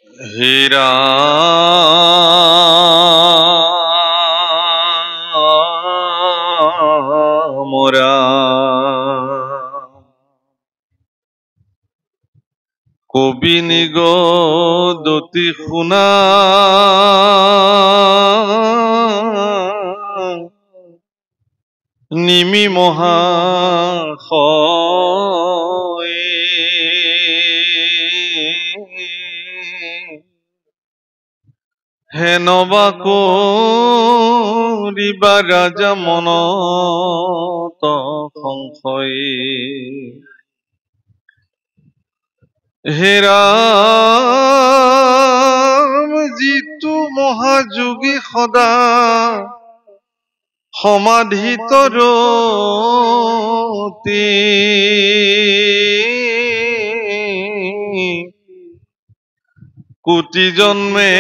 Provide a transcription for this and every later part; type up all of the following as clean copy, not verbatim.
হে ৰাম ৰাম কবি নিগদতি শুনা নিমি মহাশয় হেনবা কৰিবা ৰাজা মনত সংশয় হে ৰাম যিটো মহাযোগী সদা সমাধিত ৰতি কোটি জন্মে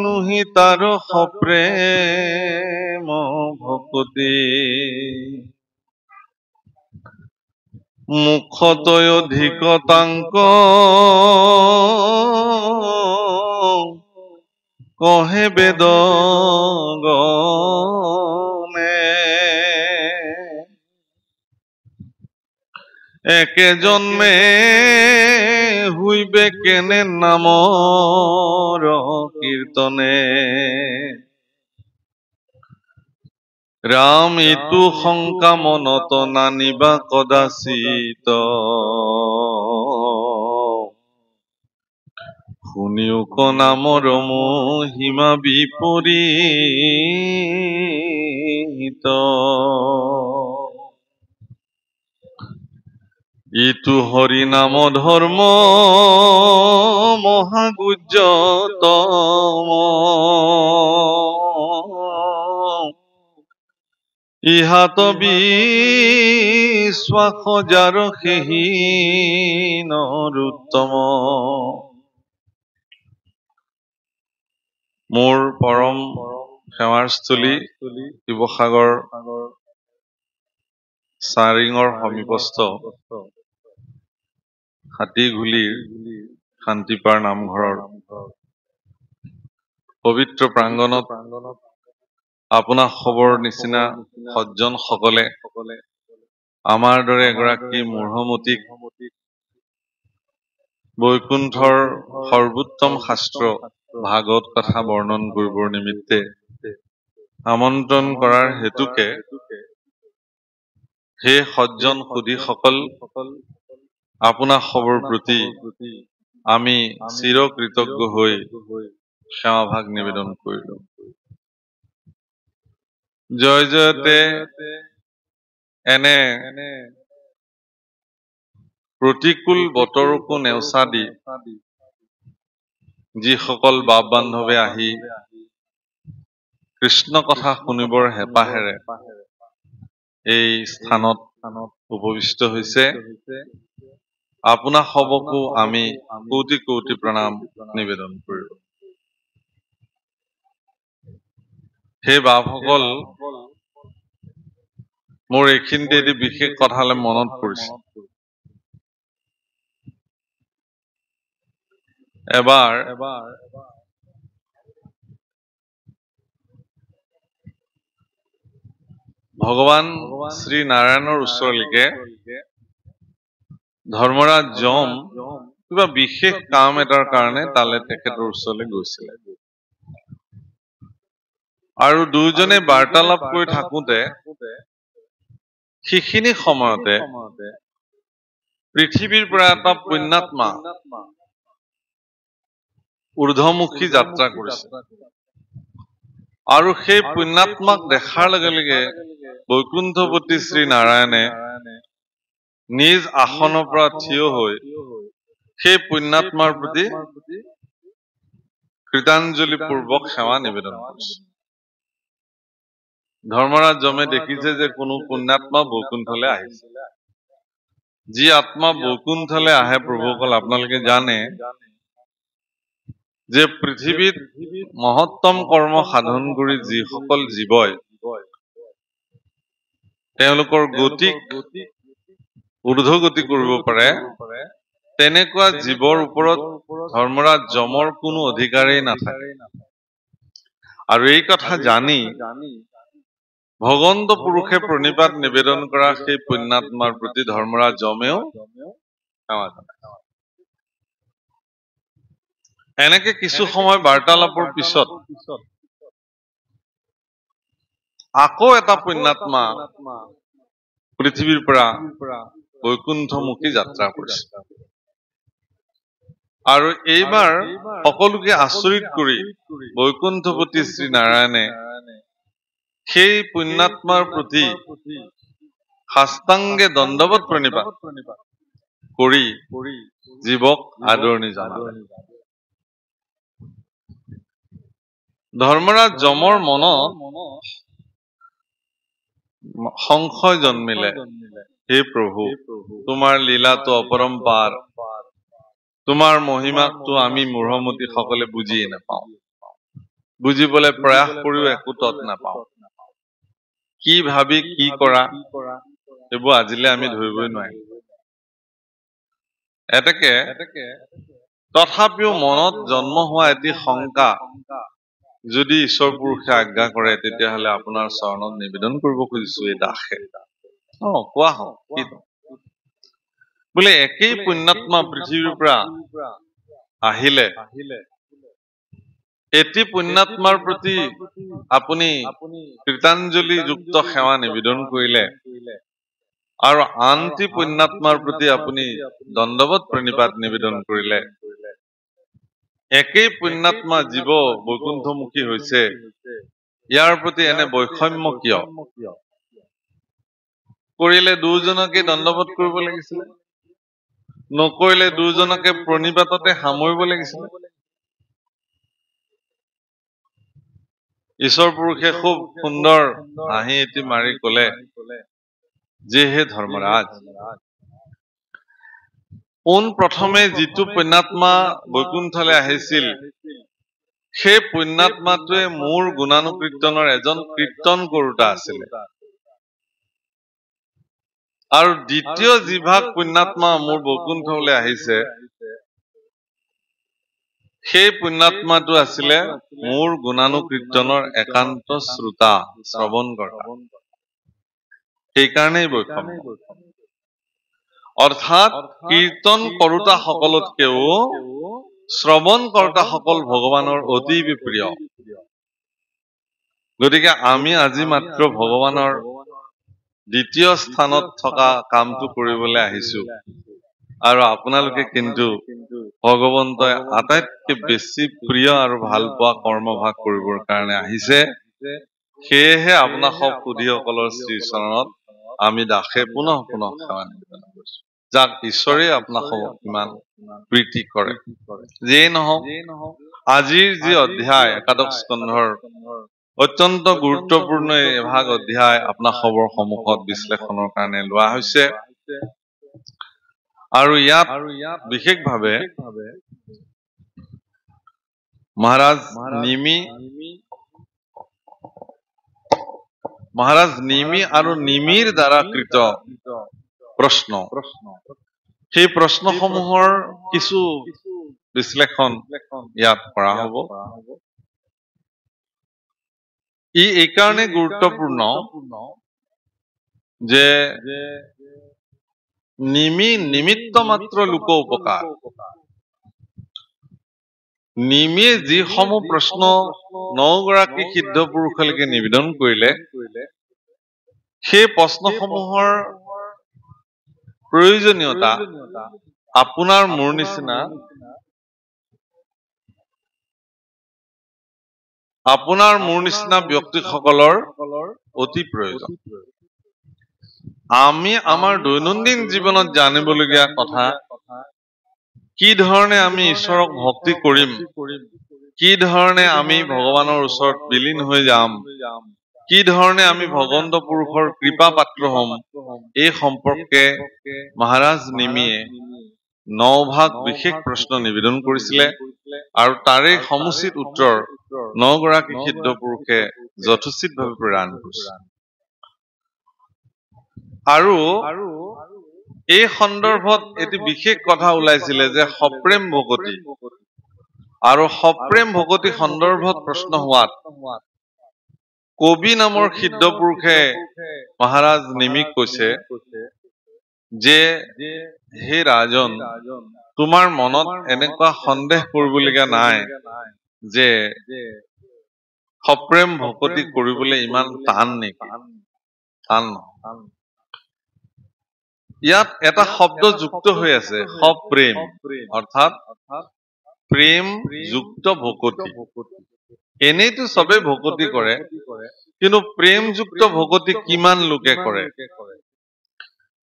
নুহি তাৰ সপ্ৰেম ভকতি মুখতয় অধিকতাংক কহে বেদ গণে একে জন্মে হুইবে কেনে নামৰ কীৰ্তনে ৰাম ইটো শংকা মনত নানিবা কদাচিত শুনিওক নামৰ মহিমা বিপৰীত ইটো হৰি নাম ধৰ্ম মহাগুজ্যতম ইহাত বিশ্বাস যাৰ সেহি নৰোত্তম মোৰ পৰম সেৱাৰস্থলী শিৱসাগৰ চাৰিঙৰ সমীপস্থ হাতীঘুলিৰ শান্তিপাৰ নামঘৰৰ পবিত্ৰ প্ৰাংগণত আপোনাৰ খবৰ নিচিনা সজ্জন সকলে আমাৰ দৰে এগৰাকী মূঢ়মতীক বৈকুণ্ঠৰ সৰ্বোত্তম শাস্ত্ৰ ভাগৱত কথা বৰ্ণন কৰিবৰ নিমিত্তে আমন্ত্ৰণ কৰাৰ হেতুকে হে সজ্জন সুধীসকল আপোনাৰ খবৰ প্ৰতি আমি চিৰকৃতজ্ঞ হৈ সেৱাভাগ নিবেদন কৰিলো। জয় জয়তে এনে প্ৰতিকূল বতৰকো নেওচা দি যিসকল বাপ বান্ধৱে আহি কৃষ্ণ কথা শুনিবৰ হেঁপাহেৰে এই স্থানত উপবিষ্ট হৈছে, আপোনা সবকো আমি কোটি কোটি প্ৰণাম নিবেদন কৰিলো। সেই বাপসকল, মোৰ এইখিনিতে এটি বিশেষ কথালে মনত পৰিছে। এবাৰ ভগৱান শ্ৰী নাৰায়ণৰ ওচৰলৈকে ধৰ্মৰাজ যম কিবা বিশেষ কাম এটাৰ কাৰণে তালে তেখেতৰ ওচৰলৈ গৈছিলে আৰু দুয়োজনে বাৰ্তালাপ কৰি থাকোতে সেইখিনি সময়তে পৃথিৱীৰ পৰা এটা পুণ্যাত্মা ঊৰ্ধ্বমুখী যাত্ৰা কৰিছে আৰু সেই পুণ্যাত্মাক দেখাৰ লগে লগে বৈকুণ্ঠপতি শ্ৰী নাৰায়ণে নিজ আসনৰ পৰা থিয় হৈ সেই পুণ্যাত্মাৰ প্ৰতি কৃতাঞ্জলি পূৰ্বক সেৱা নিবেদন কৰিছে। ধৰ্মৰাজ যমে দেখিছে যে কোনো পুণ্যাত্মা বৈকুণ্ঠলৈ আহিছে। যি আত্মা বৈকুণ্ঠলৈ আহে প্ৰভুসকল, আপোনালোকে জানে যে পৃথিৱীত মহত্তম কৰ্ম সাধন কৰি যিসকল জীৱই তেওঁলোকৰ গতিক ঊৰ্ধ্বগতি কৰিব পাৰে, তেনেকুৱা জীৱৰ ওপৰত ধৰ্মৰাজ যমৰ কোনো অধিকাৰেই নাথাকে। আৰু এই কথা জানি ভগৱন্ত পুৰুষে প্ৰণিপাত নিবেদন কৰা সেই পুণ্যাত্মাৰ প্ৰতি ধৰ্মৰাজ যমেও সেৱা জনায়। এনেকে কিছু সময় বাৰ্তালাপৰ পিছত আকৌ এটা পুণ্যাত্মা পৃথিৱীৰ পৰা বৈকুণ্ঠমুখী যাত্ৰা কৰিছে। আৰু এইবাৰ সকলোকে আচৰিত কৰি বৈকুণ্ঠপতি শ্ৰী নাৰায়ণে সেই পুণ্যাত্মাৰ প্ৰতি সাষ্টাংগে দণ্ডৱত প্ৰণিপাত কৰি জীৱক আদৰণি জনালে। ধৰ্মৰাজ যমৰ মনত সংশয় জন্মিলে, হে প্ৰভু, তোমাৰ লীলাটো অপৰম্পাৰ, তোমাৰ মহিমাকটো আমি মূঢ়মতি সকলে বুজিয়ে নাপাওঁ, বুজিবলৈ প্ৰয়াস কৰিও একো তত নাপাওঁ। কি ভাবি কি কৰা এইবোৰ আজিলে আমি ধৰিবই নোৱাৰিম। এতেকে তথাপিও মনত জন্ম হোৱা এটি শংকা যদি ঈশ্বৰ পুৰুষে আজ্ঞা কৰে, তেতিয়াহ'লে আপোনাৰ চৰণত নিবেদন কৰিব খুজিছো এই দাসে। কোৱা হওক কি বোলে একেই পুণ্যাত্মা পৃথিৱীৰ পৰা আহিলে, এটি পুণ্যাত্মাৰ প্ৰতি আপুনি কৃতাঞ্জলি যুক্ত সেৱা নিবেদন কৰিলে আৰু আনটি পুণ্যাত্মাৰ প্ৰতি আপুনি দণ্ডৱত প্ৰণিপাত নিবেদন কৰিলে। একেই পুণ্যাত্মা জীৱ বৈকুণ্ঠমুখী হৈছে, ইয়াৰ প্ৰতি এনে বৈষম্য কিয়? কৰিলে দুজনকে দণ্ডৱত কৰিব লাগিছিলে, নকৰিলে দুজনকে প্ৰণিপাততে সামৰিব লাগিছিলে। ঈশ্বৰ পুৰুষে খুব সুন্দৰ হাঁহি এটি মাৰি কলে যে, হে ধৰ্মৰাজ, পোন প্ৰথমে যিটো পুণ্যাত্মা বৈকুণ্ঠলৈ আহিছিল, সেই পুণ্যাত্মাটোৱে মোৰ গুণানুকীৰ্তনৰ এজন কীৰ্তন কৰোতা আছিলে। আৰু দ্বিতীয় যিভাগ পুণ্যাত্মা মোৰ বৈকুণ্ঠলৈ আহিছে, সেই পুণ্যাত্মাটো আছিলে মোৰ গুণানুকীৰ্তনৰ একান্ত শ্ৰোতা, শ্ৰৱণ কৰ্তা। সেইকাৰণেই বৈষম্য। অৰ্থাৎ কীৰ্তন কৰোতা সকলতকেও শ্ৰৱণ কৰ্তা সকল ভগৱানৰ অতি প্ৰিয়। গতিকে আমি আজি মাত্ৰ ভগৱানৰ দ্বিতীয় স্থানত থকা কামটো কৰিবলৈ আহিছো, আৰু আপোনালোকে কিন্তু ভগৱন্তই আটাইতকৈ বেছি প্ৰিয় আৰু ভাল পোৱা কৰ্মভাগ কৰিবৰ কাৰণে আহিছে। সেয়েহে আপোনাসক সুধীসকলৰ শ্ৰীচৰণত আমি দাসে পুনঃ পুনঃ সেৱা নিবেদন কৰিছো, যাক ঈশ্বৰে আপোনাসক ইমান প্ৰীতি কৰে। যিয়েই নহওক, আজিৰ যি অধ্যায় একাদশ স্কন্ধৰ অত্যন্ত গুৰুত্বপূৰ্ণ এভাগ অধ্যায় আপোনাসবৰ সন্মুখত বিশ্লেষণৰ কাৰণে লোৱা হৈছে। আৰু ইয়াত বিশেষভাৱে মহাৰাজ নিমি আৰু নিমিৰ দ্বাৰা কৃত প্ৰশ্ন, সেই প্ৰশ্নসমূহৰ কিছু বিশ্লেষণ ইয়াত কৰা হ'ব। ই এইকাৰণে গুৰুত্বপূৰ্ণ যে নিমিত্ত মাত্ৰ লোক উপকাৰ। নিমিয়ে যিসমূহ প্ৰশ্ন 9 গৰাকী সিদ্ধ পুৰুষলৈকে নিবেদন কৰিলে, সেই প্ৰশ্নসমূহৰ প্ৰয়োজনীয়তা আপোনাৰ মোৰ নিচিনা ব্যক্তিসকলৰ অতি প্ৰয়োজন। আমি আমাৰ দৈনন্দিন জীৱনত জানিবলগীয়া কথা, কি ধৰণে আমি ঈশ্বৰক ভক্তি কৰিম, কি ধৰণে আমি ভগৱানৰ ওচৰত বিলীন হৈ যাম, কি ধৰণে আমি ভগৱন্ত পুৰুষৰ কৃপা পাত্ৰ হম, এই সম্পৰ্কে মহাৰাজ নিমিয়ে 9 ভাগ বিশেষ প্ৰশ্ন নিবেদন কৰিছিলে, আৰু তাৰে সমুচিত উত্তৰ 9 গৰাকী সিদ্ধ পুৰুষে যথোচিতভাৱে প্ৰদান কৰিছে। আৰু এই সন্দৰ্ভত এটি বিশেষ কথা ওলাইছিলে যে সপ্ৰেম ভকতি আৰু সপ্ৰেম ভকতি সন্দৰ্ভত প্ৰশ্ন হোৱাত কবি নামৰ সিদ্ধ পুৰুষে মহাৰাজ নিমিক কৈছে যে হে ৰাজন, তোমাৰ মনত এনেকুৱা সন্দেহ কৰিবলগীয়া নাই যে সপ্ৰেম ভকতি কৰিবলৈ ইমান টান নেকি? টান নহয়। ইয়াত এটা শব্দ যুক্ত হৈ আছে, সপ্ৰেম, অৰ্থাৎ প্ৰেম যুক্ত ভকতি। এনেইতো চবে ভকতি কৰে, কিন্তু প্ৰেম যুক্ত ভকতি কিমান লোকে কৰে?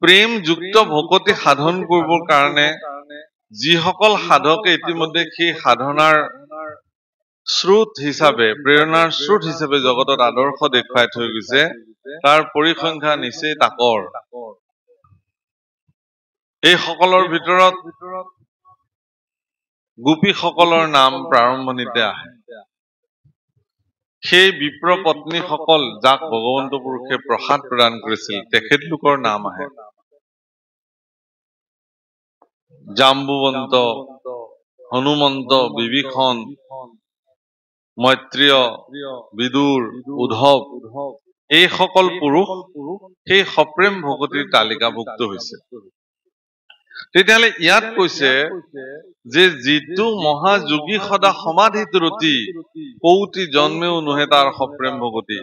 প্ৰেম যুক্ত ভকতি সাধন কৰিবৰ কাৰণে যিসকল সাধকে ইতিমধ্যে সেই সাধনাৰ স্ৰোত হিচাপে, প্ৰেৰণাৰ স্ৰোত হিচাপে জগতত আদৰ্শ দেখুৱাই থৈ গৈছে, তাৰ পৰিসংখ্যা নিচেই তাকৰ। এই সকলৰ ভিতৰত গোপীসকলৰ নাম প্ৰাৰম্ভণিতে আহে। সেই বিপ্ৰ পত্নীসকল যাক ভগৱন্ত পুৰুষে প্ৰসাদ প্ৰদান কৰিছিল, তেখেতলোকৰ নাম আহে। জাম্বুবন্ত, হনুমন্ত, বিভীষণ, মৈত্ৰেয়, বিদুৰ, উদ্ধৱ, এই সকল পুৰুষ সেই সপ্ৰেম ভকতিৰ তালিকাভুক্ত হৈছে। তেতিয়াহ'লে ইয়াত কৈছে যে যিটো মহাযোগী সদা সমাধিত ৰতি, কৌটি জন্মেও নোহে তাৰ সপ্ৰেম ভকতি।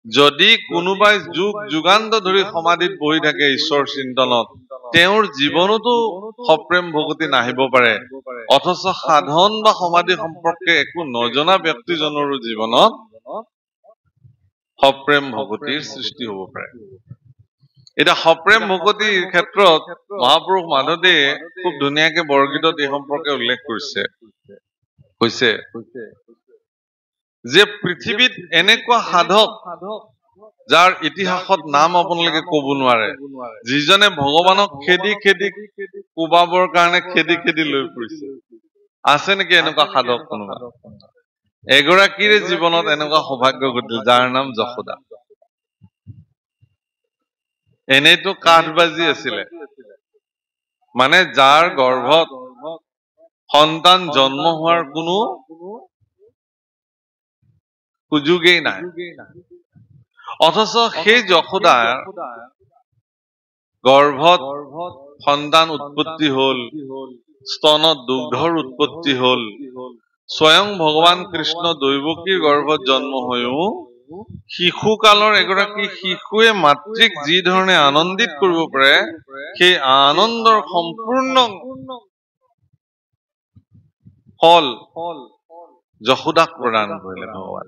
যদি কোনোবাই যুগ যুগান্ত ধৰি সমাধিত বহি থাকে ঈশ্বৰ চিন্তনত, তেওঁৰ জীৱনতো সপ্ৰেম ভকতি নাহিব পাৰে, অথচ সাধন বা সমাধি সম্পৰ্কে একো নজনা ব্যক্তিজনৰো জীৱনত সপ্ৰেম ভকতিৰ সৃষ্টি হ'ব পাৰে। এতিয়া সপ্ৰেম ভকতিৰ ক্ষেত্ৰত মহাপুৰুষ মাধৱদেৱে খুব ধুনীয়াকে বৰগীতত এই সম্পৰ্কে উল্লেখ কৰিছে, কৈছে যে পৃথিৱীত এনেকুৱা সাধক যাৰ ইতিহাসত নাম আপোনালোকে কব নোৱাৰে, যিজনে ভগৱানক খেদি খেদি কোবাবৰ কাৰণে খেদি খেদি লৈ ফুৰিছে। আছে নেকি এনেকুৱা সাধক কোনোবা? এগৰাকীৰে জীৱনত এনেকুৱা সৌভাগ্য ঘটিল, যাৰ নাম যশোদা। এনেইতো কাঠ বাজি আছিলে, মানে যাৰ গৰ্ভত সন্তান জন্ম হোৱাৰ কোনো সুযোগেই নাই, অথচ সেই যশোদাৰ গৰ্ভত সন্তান উৎপত্তি হল, স্তনত দুগ্ধৰ উৎপত্তি হল। স্বয়ং ভগৱান কৃষ্ণ দৈৱকীৰ গৰ্ভত জন্ম হৈও শিশুকালৰ এগৰাকী শিশুৱে মাতৃক যি ধৰণে আনন্দিত কৰিব পাৰে, সেই আনন্দৰ সম্পূৰ্ণ ফল যশোদাক প্ৰদান কৰিলে ভগৱান।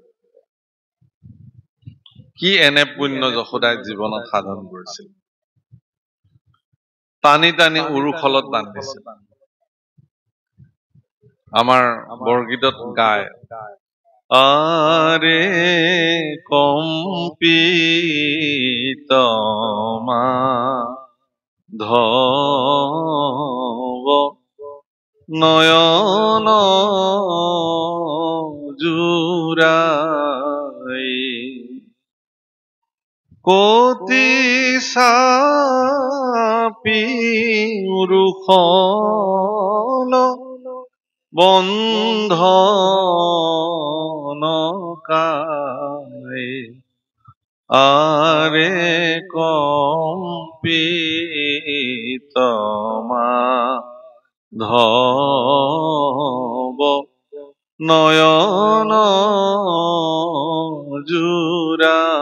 কি এনে পুণ্য যশোদাই জীৱনত সাধন কৰিছিল, টানি টানি উৰুখলত বান্ধিছিল। আমাৰ বৰগীতত গায়, আৰে কম্পিত মাধৱ নয়ন জুৰাই, কতি চাপি উৰুখল বন্ধন কাই, আৰে কম্পিত মাধৱ নয়ন জুৰাই।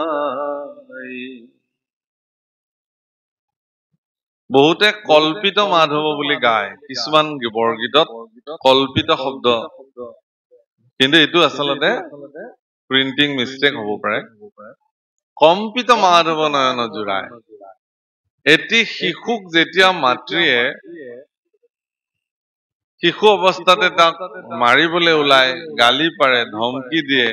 বহুতে কল্পিত মাধৱ বুলি গায়, কিছুমান বৰগীতত কল্পিত শব্দ, কিন্তু এইটো আচলতে প্ৰিন্টিং মিষ্টেক হ'ব পাৰে। কম্পিত মাধৱ নয়ন জুৰাই, এটি শিশুক যেতিয়া মাতৃয়ে শিশু অৱস্থাতে তাক মাৰিবলৈ ওলাই, গালি পাৰে, ধমকি দিয়ে,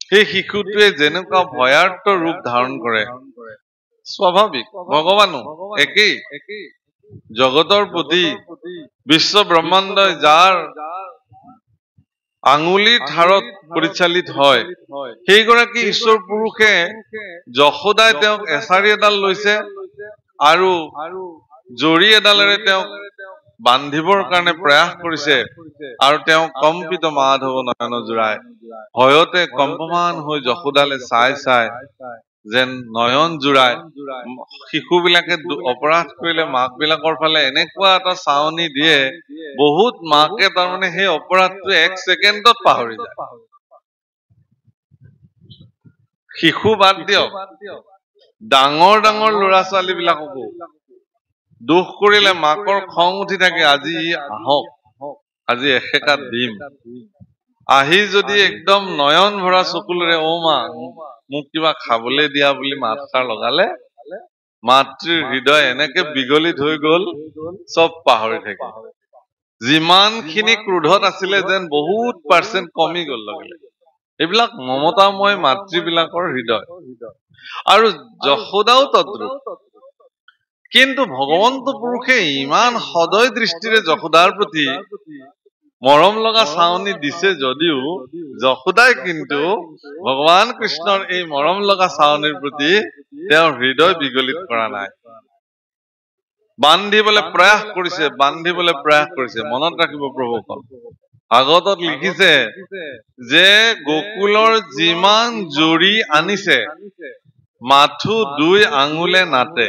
সেই শিশুটোৱে যেনেকুৱা ভয়াৰ্ত ৰূপ ধাৰণ কৰে, স্বাভাৱিক ভগৱানো একেই। জগতৰ প্ৰতি বিশ্ব ব্ৰহ্মাণ্ডই যাৰ আঙুলিৰ ধাৰত পৰিচালিত হয়, সেইগৰাকী ঈশ্বৰ পুৰুষে যশোদাই তেওঁক এছাৰি এডাল লৈছে আৰু জৰি এডালেৰে তেওঁক বান্ধিবৰ কাৰণে প্ৰয়াস কৰিছে আৰু তেওঁ কম্পিত মাধৱ নয়ন জোৰাই ভয়তে কম্পমান হৈ যশোদালে চাই চাই যেন নয়ন জোৰাই শিশুবিলাকে অপৰাধ কৰিলে মাক বিলাকৰ ফালে এনেকুৱা এটা চাৱনি দিয়ে বহুত মাকে তাৰমানে সেই অপৰাধটো 1 ছেকেণ্ডত পাহৰি যায় শিশু বাদ দিয়ক ডাঙৰ ডাঙৰ ল'ৰা ছোৱালী বিলাককো দুখ কৰিলে মাকৰ খং উঠি থাকে আজি আহক আজি এসেকাত দিম আহি যদি একদম নয়ন ভৰা চকুলেৰে ও মা মোক কিবা খাবলৈ দিয়া বুলি মাতষাৰ লগালে মাতৃৰ হৃদয় এনেকে বিগলিত হৈ গল চব পাহৰি থাকে যিমানখিনি ক্ৰোধত আছিলে যেন বহুত % কমি গল লগে এইবিলাক মমতাময় মাতৃবিলাকৰ হৃদয় আৰু যশোদাও তদ্ৰুপ কিন্তু ভগৱন্ত পুৰুষে ইমান সদয় দৃষ্টিৰে যশোদাৰ প্ৰতি মৰম লগা চাৱনি দিছে যদিও যশোদাই কিন্তু ভগৱান কৃষ্ণৰ এই মৰম লগা চাৱনিৰ প্ৰতি তেওঁৰ হৃদয় বিগলিত কৰা নাই বান্ধিবলৈ প্ৰয়াস কৰিছে মনত ৰাখিব প্ৰভুসকল ভাগৱতত লিখিছে যে গোকুলৰ যিমান জৰি আনিছে মাথো 2 আঙুলে নাতে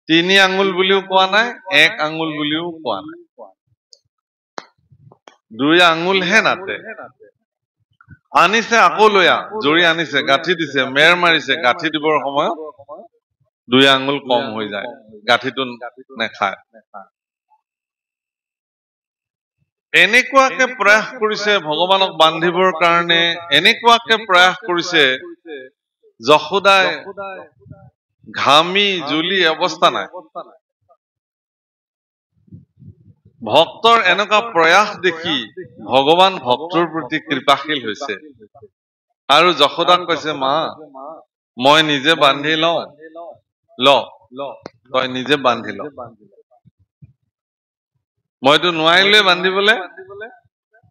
3 আঙুল বুলিও কোৱা নাই 1 আঙুল বুলিও কোৱা নাই 2 আঙুলহে নাতে আনিছে আকৌ লৈ জৰি আনিছে গাঁঠি দিছে মেৰ মাৰিছে গাঁঠি দিবৰ সময়ত 2 আঙুল কম হৈ যায় গাঁঠিটো নেখায় এনেকুৱাকে প্ৰয়াস কৰিছে ভগৱানক বান্ধিবৰ কাৰণে এনেকুৱাকে প্ৰয়াস কৰিছে যশোদাই ঘামি জুলি অৱস্থা নাই ভক্তৰ এনেকুৱা প্ৰয়াস দেখি ভগৱান ভক্তৰ প্ৰতি কৃপাশীল হৈছে আৰু যশোদাক কৈছে মা মই নিজে বান্ধি লওঁ তই নিজে বান্ধি ল মইতো নোৱাৰিলোৱে বান্ধিবলৈ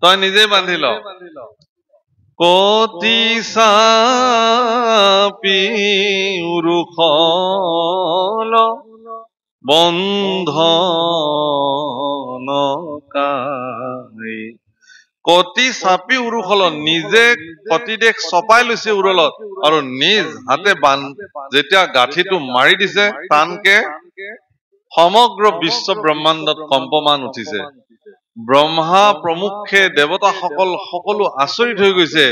তই নিজে বান্ধি ল কতি চাপি উৰুখল বন্ধন কাৰি কতি চাপি উৰুখল নিজে কতি দেশ চপাই লৈছে উৰলত আৰু নিজ হাতে যেতিয়া গাঁঠিটো মাৰি দিছে টানকে সমগ্ৰ বিশ্ব ব্ৰহ্মাণ্ডত কম্পমান উঠিছে ব্ৰহ্মা প্ৰমুখে দেৱতা সকলো আচৰিত হৈ গৈছে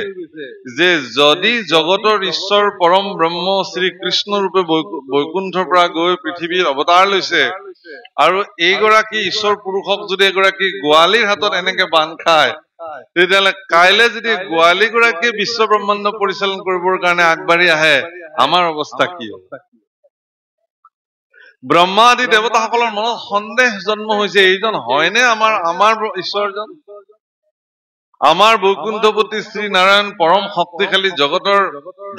যে যদি জগতৰ ঈশ্বৰ পৰম ব্ৰহ্ম শ্ৰী কৃষ্ণ ৰূপে বৈকুণ্ঠৰ পৰা গৈ পৃথিৱীৰ অৱতাৰ লৈছে আৰু এইগৰাকী ঈশ্বৰ পুৰুষক যদি এগৰাকী গোৱালীৰ হাতত এনেকে বান্ধ খায় তেতিয়াহ'লে কাইলে যদি গোৱালী গৰাকী বিশ্ব ব্ৰহ্মাণ্ড পৰিচালন কৰিবৰ কাৰণে আগবাঢ়ি আহে আমাৰ অৱস্থা কি হ'ব ব্ৰহ্মা আদি দেৱতাসকলৰ মনত সন্দেহ জন্ম হৈছে এইজন হয়নে আমাৰ ঈশ্বৰজন আমাৰ বৈকুণ্ঠপতি শ্ৰী নাৰায়ণ পৰম শক্তিশালী জগতৰ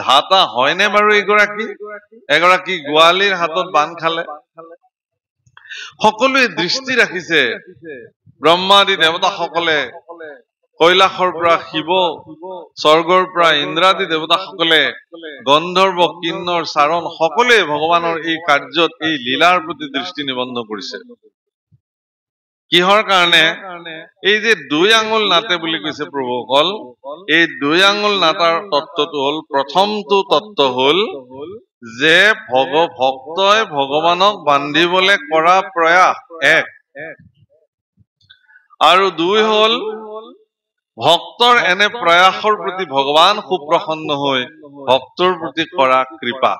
ধাতা হয়নে বাৰু এগৰাকী গোৱালীৰ হাতত বান্ধ খালে সকলোৱে দৃষ্টি ৰাখিছে ব্ৰহ্মা আদি দেৱতাসকলে কৈলাশৰ পৰা শিৱ স্বৰ্গৰ পৰা ইন্দ্ৰাদি দেৱতাসকলে গন্ধৰ্ব কিন্নৰ চাৰণ সকলোৱে ভগৱানৰ এই কাৰ্যত এই লীলাৰ প্ৰতি দৃষ্টি নিবদ্ধ কৰিছে কিহৰ কাৰণে এই যে 2 আঙুল নাতে বুলি কৈছে প্ৰভুসকল এই 2 আঙুল নাটাৰ তত্ত্বটো হ'ল প্ৰথমটো তত্ত্ব হ'ল যে ভক্তই ভগৱানক বান্ধিবলৈ কৰা প্ৰয়াস 1 আৰু 2 হ'ল ভক্তৰ এনে প্ৰয়াসৰ প্ৰতি ভগৱান সুপ্ৰসন্ন হৈ ভক্তৰ প্ৰতি কৰা কৃপা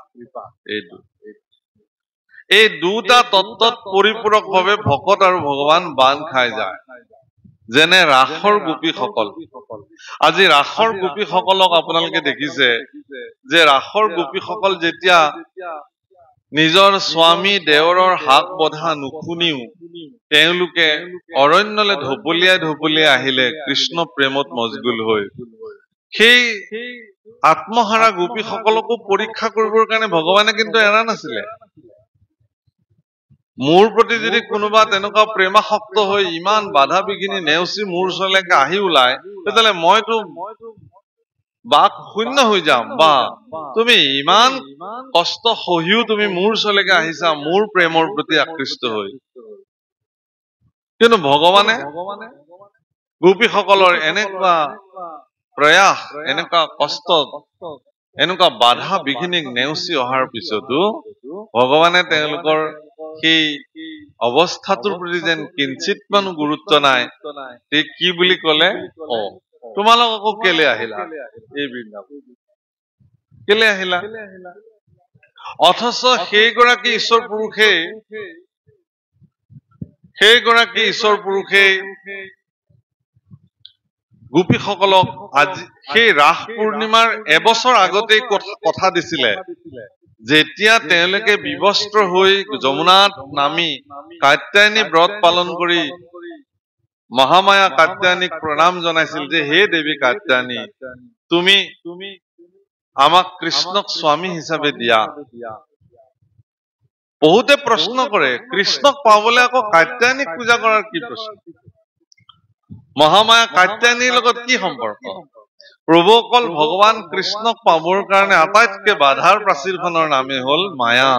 এই দুটা তত্ত্বত পৰিপূৰকভাৱে ভকত আৰু ভগৱান বান্ধ খাই যায় যেনে ৰাসৰ গোপীসকল আজি ৰাসৰ গোপীসকলক আপোনালোকে দেখিছে যে ৰাসৰ গোপীসকল যেতিয়া নিজৰ স্বামী দেৱৰৰ হাক বধা নুশুনিও তেওঁলোকে অৰণ্যলৈ ঢপলিয়াই আহিলে কৃষ্ণ প্ৰেমত মজগুল হৈ সেই আত্মহাৰা গোপীসকলকো পৰীক্ষা কৰিবৰ কাৰণে ভগৱানে কিন্তু এৰা নাছিলে মোৰ প্ৰতি যদি কোনোবা তেনেকুৱা প্ৰেমাসক্ত হৈ ইমান বাধা বিঘিনি নেওচি মোৰ ওচৰলৈকে আহি ওলায় তেতিয়াহ'লে মইতো বাক শূন্য হৈ যাম, বা তুমি ইমান কষ্ট সহিও তুমি মোৰ ওচৰলৈকে আহিছা মোৰ প্ৰেমৰ প্ৰতি আকৃষ্ট হৈ। কিন্তু ভগৱানে গোপীসকলৰ এনেকুৱা প্ৰয়াস, এনেকুৱা কষ্ট, এনেকুৱা বাধা বিঘিনি নেওচি অহাৰ পিছতো ভগৱানে তেওঁলোকৰ সেই অৱস্থাটোৰ প্ৰতি যেন কিঞ্চিত মানো গুৰুত্ব নাই। কি বুলি কলে, তোমালোক আকৌ কেলে আহিলা এই বৃন্দাবন, কেলে আহিলা? অথচ সেইগৰাকী ঈশ্বৰ পুৰুষেই গোপীসকলক আজি সেই ৰাস পূৰ্ণিমাৰ এবছৰ আগতেই কথা দিছিলে, যেতিয়া তেওঁলোকে বিবস্ত্ৰ হৈ যমুনাত নামি কাত্যায়নী ব্ৰত পালন কৰি মহামায়া কাত্যায়নীক প্ৰণাম জনাইছিল যে হে দেৱী কাত্যায়নী, তুমি আমাক কৃষ্ণক স্বামী হিচাপে দিয়া। বহুতে প্ৰশ্ন কৰে, কৃষ্ণক পাবলৈ আকৌ কাত্যায়নীক পূজা কৰাৰ কি প্ৰশ্ন? মহামায়া কাত্যায়নীৰ লগত কি সম্পৰ্ক? প্ৰভুসকল, ভগৱান কৃষ্ণক পাবৰ কাৰণে আটাইতকৈ বাধাৰ প্ৰাচীৰখনৰ নামেই হল মায়া।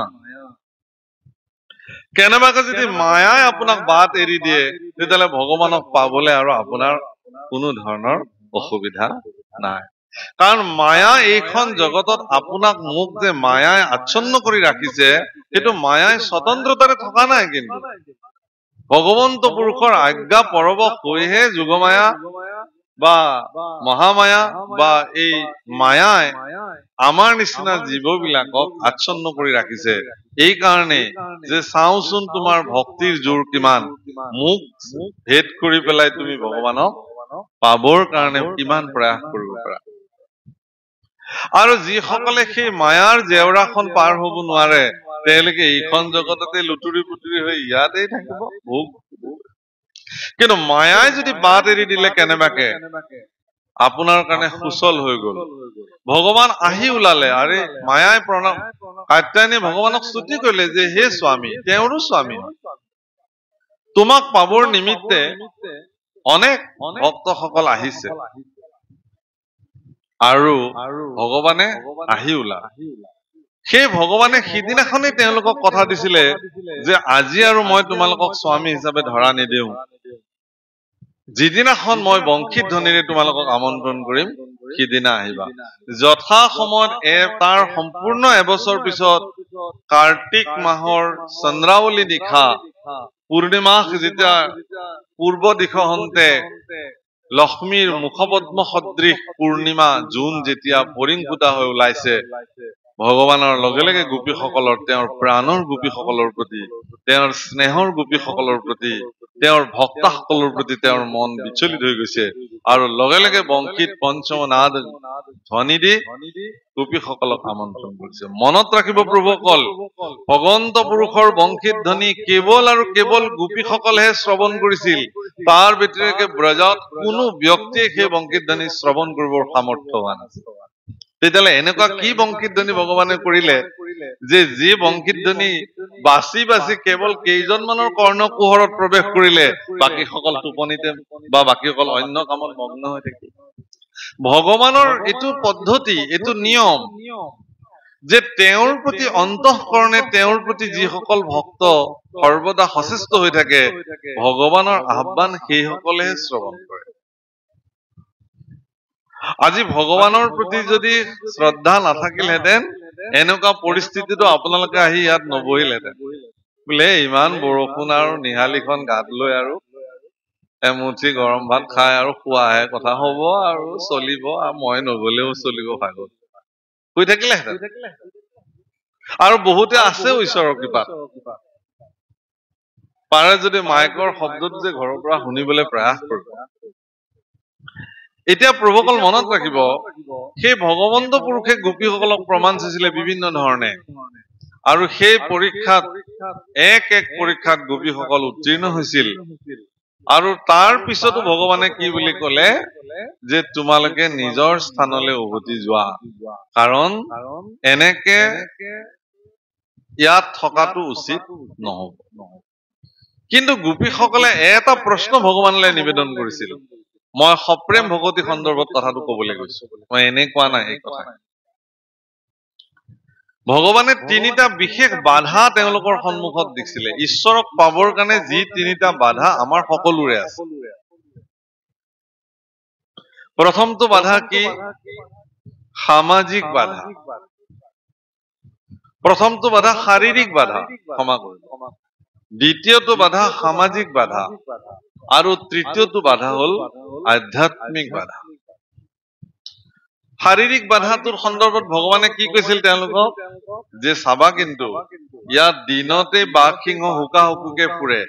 কেনেবাকে যদি মায়াই আপোনাক বাট এৰি দিয়ে, তেতিয়াহ'লে ভগৱানক পাবলৈ আৰু আপোনাৰ কোনো ধৰণৰ অসুবিধা নাই। কাৰণ মায়া এইখন জগতত আপোনাক মোক যে মায়াই আচ্ছন্ন কৰি ৰাখিছে, সেইটো মায়াই স্বতন্ত্ৰতাৰে থকা নাই। কিন্তু ভগৱন্ত পুৰুষৰ আজ্ঞা পৰৱশ হৈহে যোগমায়া বা মহামায়া বা এই মায়াই আমাৰ নিচিনা জীৱবিলাকক আচ্ছন্ন কৰি ৰাখিছে। এই কাৰণে যে চাওচোন তোমাৰ ভক্তিৰ জোৰ কিমান, মোক ভেদ কৰি পেলাই তুমি ভগৱানক পাবৰ কাৰণে কিমান প্ৰয়াস কৰিব পাৰা। আৰু যিসকলে সেই মায়াৰ জেওৰাখন পাৰ হব নোৱাৰে, তেওঁলোকে এইখন জগততে লুতুৰি পুতুৰি হৈ ইয়াতেই থাকিব ভোগ। কিন্তু মায়াই যদি বাট এৰি দিলে কেনেবাকে, আপোনাৰ কাৰণে সুচল হৈ গল। ভগৱান আহি ওলালে, আৰে মায়াই প্ৰণাম কাত্যায়নী ভগৱানক স্তুতি কৰিলে যে হে স্বামী, তেওঁৰো স্বামী হয়, তোমাক পাবৰ নিমিত্তে অনেক ভক্তসকল আহিছে। আৰু ভগৱানে আহি ওলাল। সেই ভগৱানে সিদিনাখনেই তেওঁলোকক কথা দিছিলে যে আজি আৰু মই তোমালোকক স্বামী হিচাপে ধৰা নিদিওঁ, যিদিনাখন মই বংশীত ধ্বনিৰে তোমালোকক আমন্ত্ৰণ কৰিম সিদিনা আহিবা। যথা সময়ত তাৰ সম্পূৰ্ণ এবছৰ পিছত কাৰ্তিক মাহৰ চন্দ্ৰাৱলী নিশা পূৰ্ণিমাস যেতিয়া পূৰ্ব দিশহন্তে লক্ষ্মীৰ মুখপদ্ম সদৃশ পূৰ্ণিমা জোন যেতিয়া ফৰিংফুটা হৈ ওলাইছে, ভগৱানৰ লগে লগে গোপীসকলৰ, তেওঁৰ প্ৰাণৰ গোপীসকলৰ প্ৰতি, তেওঁৰ স্নেহৰ গোপীসকলৰ প্ৰতি, তেওঁৰ ভক্তসকলৰ প্ৰতি তেওঁৰ মন বিচলিত হৈ গৈছে। আৰু লগে লগে বংশীত পঞ্চম নাদ ধ্বনি দি গোপীসকলক আমন্ত্ৰণ কৰিছে। মনত ৰাখিব প্ৰভুসকল, ভগৱন্ত পুৰুষৰ বংশীত ধ্বনি কেৱল আৰু কেৱল গোপীসকলেহে শ্ৰৱণ কৰিছিল। তাৰ ব্যতিৰেকে ব্ৰজত কোনো ব্যক্তিয়ে সেই বংশীত ধ্বনি শ্ৰৱণ কৰিবৰ সামৰ্থ্য হোৱা নাছিল। তেতিয়াহ'লে এনেকুৱা কি বংশীত ধ্বনি ভগৱানে কৰিলে যে যি বংশীত ধ্বনি বাছি বাছি কেৱল কেইজনমানৰ কৰ্ণকুহৰত প্ৰৱেশ কৰিলে, বাকীসকল টোপনিতে বা বাকীসকল অন্য কামত মগ্ন হৈ থাকিল। ভগৱানৰ এইটো পদ্ধতি, এইটো নিয়ম যে তেওঁৰ প্ৰতি অন্তঃকৰণে তেওঁৰ প্ৰতি যিসকল ভক্ত সৰ্বদা সচেষ্ট হৈ থাকে, ভগৱানৰ আহ্বান সেইসকলেহে শ্ৰৱণ কৰে। আজি ভগৱানৰ প্ৰতি যদি শ্ৰদ্ধা নাথাকিলহেঁতেন, এনেকুৱা পৰিস্থিতিটো আপোনালোকে আহি ইয়াত নবহিলহেঁতেন। বোলে ইমান বৰষুণ আৰু নিহালিখন গাত লৈ আৰু এমুঠি গৰম ভাত খাই আৰু খোৱাহে কথা হব আৰু চলিব, আৰু মই নগলেও চলিব, ভাগত শুই থাকিলেহেঁতেন। আৰু বহুতে আছে ঈশ্বৰৰ কৃপাত, পাৰে যদি মাইকৰ শব্দটো যে ঘৰৰ পৰা শুনিবলৈ প্ৰয়াস কৰিব। এতিয়া প্ৰভুসকল মনত ৰাখিব, সেই ভগৱন্ত পুৰুষে গোপীসকলক প্ৰমাণ দিছিলে বিভিন্ন ধৰণে, আৰু সেই পৰীক্ষাত এক পৰীক্ষাত গোপীসকল উত্তীৰ্ণ হৈছিল। আৰু তাৰ পিছতো ভগৱানে কি বুলি কলে যে তোমালোকে নিজৰ স্থানলৈ উভতি যোৱা, কাৰণ এনেকে ইয়াত থকাটো উচিত নহব। কিন্তু গোপীসকলে এটা প্ৰশ্ন ভগৱানলৈ নিবেদন কৰিছিল, মই সপ্ৰেম ভকতি সন্দৰ্ভত কথাটো কবলৈ গৈছো, মই এনে কোৱা নাই এই কথা। ভগৱানে তিনিটা বিশেষ বাধা তেওঁলোকৰ সন্মুখত দিছিলে। ঈশ্বৰক পাবৰ কাৰণে যি তিনিটা বাধা আমাৰ সকলোৰে আছে। প্ৰথমটো বাধা কি? সামাজিক বাধা। প্ৰথমটো বাধা শাৰীৰিক বাধা, ক্ষমা কৰিব। দ্বিতীয়টো বাধা সামাজিক বাধা, আৰু তৃতীয়টো বাধা হল আধ্যাত্মিক বাধা। শাৰীৰিক বাধাটোৰ সন্দৰ্ভত ভগৱানে কি কৈছিল তেওঁলোকক? যে চাবা, কিন্তু ইয়াত দিনতে বাঘ সিংহ হুকাহুকুকে ফুৰে,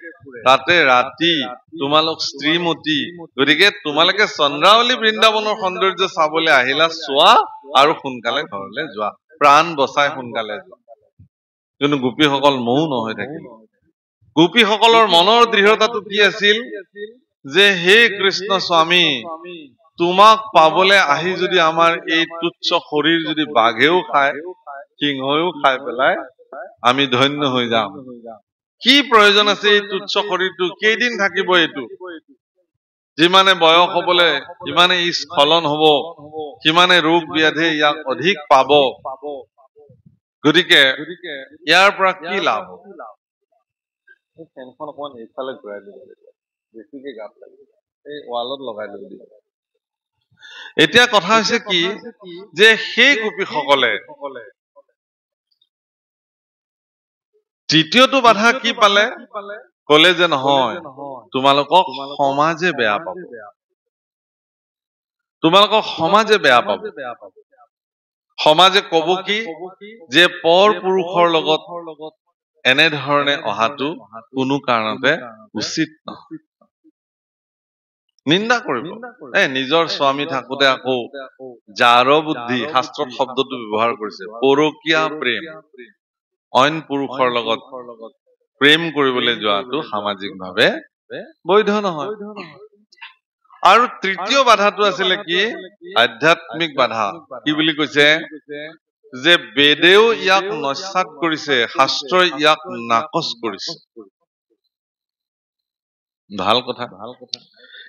তাতে ৰাতি তোমালোক স্ত্ৰীমতী, গতিকে তোমালোকে চন্দ্ৰাৱলী বৃন্দাবনৰ সৌন্দৰ্য চাবলৈ আহিলা, চোৱা আৰু সোনকালে ঘৰলৈ যোৱা, প্ৰাণ বচাই সোনকালে যোৱা। কিন্তু গোপীসকল মৌন হৈ থাকিল। গোপীসকলৰ মনৰ দৃঢ়তাটো কি আছিল? যে হে কৃষ্ণ স্বামী, তোমাক পাবলৈ আহি যদি আমাৰ এই তুচ্ছ শৰীৰ যদি বাঘেও খায়, সিংহও খাই পেলাই আমি ধন্য হৈ যাম। কি প্ৰয়োজন আছে এই তুচ্ছ শৰীৰটো? কেইদিন থাকিব এইটো? যিমানে বয়স হবলৈ সিমানে ই স্খলন হব, সিমানে ৰোগ ব্যাধি ইয়াক অধিক পাব। গতিকে ইয়াৰ পৰা কি লাভ হব? ফেনখন অকমান এইফালে ঘূৰাই দিব, বেছিকে গাত লাগে, এই ৱালত লগাই দিব। এতিয়া কথা হৈছে কি, যে সেই গোপীসকলে তৃতীয়টো বাধা কি পালে? কলে যে নহয়, তোমালোকক সমাজে বেয়া পাব, তোমালোকক সমাজে বেয়া পাব। সমাজে কব কি? যে পৰ পুৰুষৰ লগত এনেধৰণে অহাটো কোনো কাৰণতে উচিত নহয়, নিন্দা কৰিব। নিজৰ স্বামী থাকোতে আকৌ যাৰ বুদ্ধি, শাস্ত্ৰত শব্দটো ব্যৱহাৰ কৰিছে, পৰকীয়া প্ৰেম, অইন পুৰুষৰ লগত প্ৰেম কৰিবলৈ যোৱাটো সামাজিক ভাৱে বৈধ নহয়। আৰু তৃতীয় বাধাটো আছিলে কি? আধ্যাত্মিক বাধা। কি বুলি কৈছে? যে বেদেও ইয়াক নস্যাৎ কৰিছে, শাস্ত্ৰই ইয়াক নাকচ কৰিছে। ভাল কথা।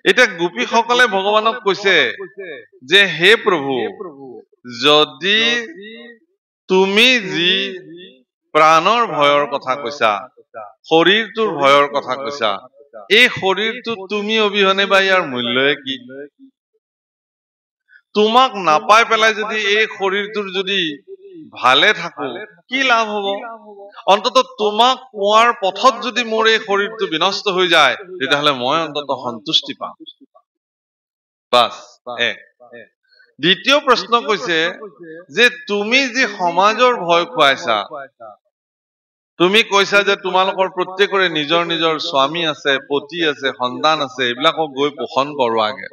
এতিয়া গোপীসকলে ভগৱানক কৈছে যে হে প্ৰভু, যদি তুমি যি প্ৰাণৰ ভয়ৰ কথা কৈছা, শৰীৰটোৰ ভয়ৰ কথা কৈছা, এই শৰীৰটো তুমি অবিহনে বা ইয়াৰ মূল্যই কি? তোমাক নাপাই পেলাই যদি এই শৰীৰটোৰ যদি ভালে থাকো, কি লাভ হব? অন্তত তোমাক পোৱাৰ পথত যদি মোৰ এই শৰীৰটো বিনষ্ট হৈ যায়, তেতিয়াহলে মই অন্তত সন্তুষ্টি পাম। বাস এক। দ্বিতীয় প্ৰশ্ন কৈছে যে তুমি যি সমাজৰ ভয় খুৱাইছা, তুমি কৈছা যে তোমালোকৰ প্ৰত্যেকৰে নিজৰ নিজৰ স্বামী আছে, পতি আছে, সন্তান আছে, এইবিলাকক গৈ পোষণ কৰোৱাগে।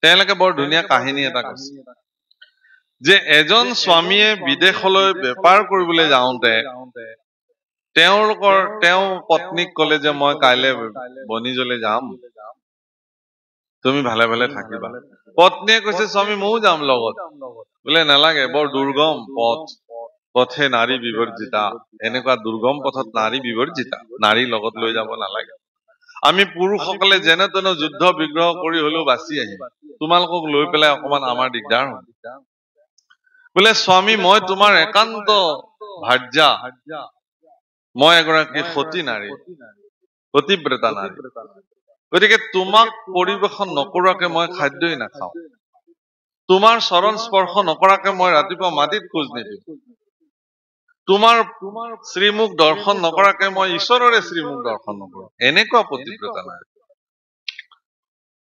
তেওঁলোকে বৰ ধুনীয়া কাহিনী এটা কৈছে যে এজন স্বামীয়ে বিদেশলৈ বেপাৰ কৰিবলৈ যাওঁতে তেওঁ পত্নীক কলে যে মই কাইলৈ বনিজলৈ যাম, তুমি ভালে ভালে থাকিবা। পত্নীয়ে কৈছে স্বামী ময়ো যাম লগত। বোলে নালাগে, বৰ দুৰ্গম পথ, পথে নাৰী বিবৰ্জিতা, এনেকুৱা দুৰ্গম পথত নাৰী বিবৰ্জিতা, নাৰী লগত লৈ যাব নালাগে। আমি পুৰুষসকলে যেনে তেনে যুদ্ধ বিগ্ৰহ কৰি হলেও বাচি আহিম, তোমালোকক লৈ পেলাই অকমান আমাৰ দিগদাৰ হব। বোলে স্বামী মই তোমাৰ একান্ত ভাৰ্যা, মই এগৰাকী সতী নাৰী, পতিব্ৰতা নাৰী, গতিকে তোমাক পৰিবেশন নকৰাকে মই খাদ্যই নাখাওঁ, তোমাৰ চৰণ স্পৰ্শ নকৰাকে মই ৰাতিপুৱা মাটিত খোজ নিদিওঁ, তোমাৰ শ্ৰীমুখ দৰ্শন নকৰাকে মই ঈশ্বৰৰে শ্ৰীমুখ দৰ্শন নকৰো। এনেকুৱা পতিব্ৰতা নাৰী,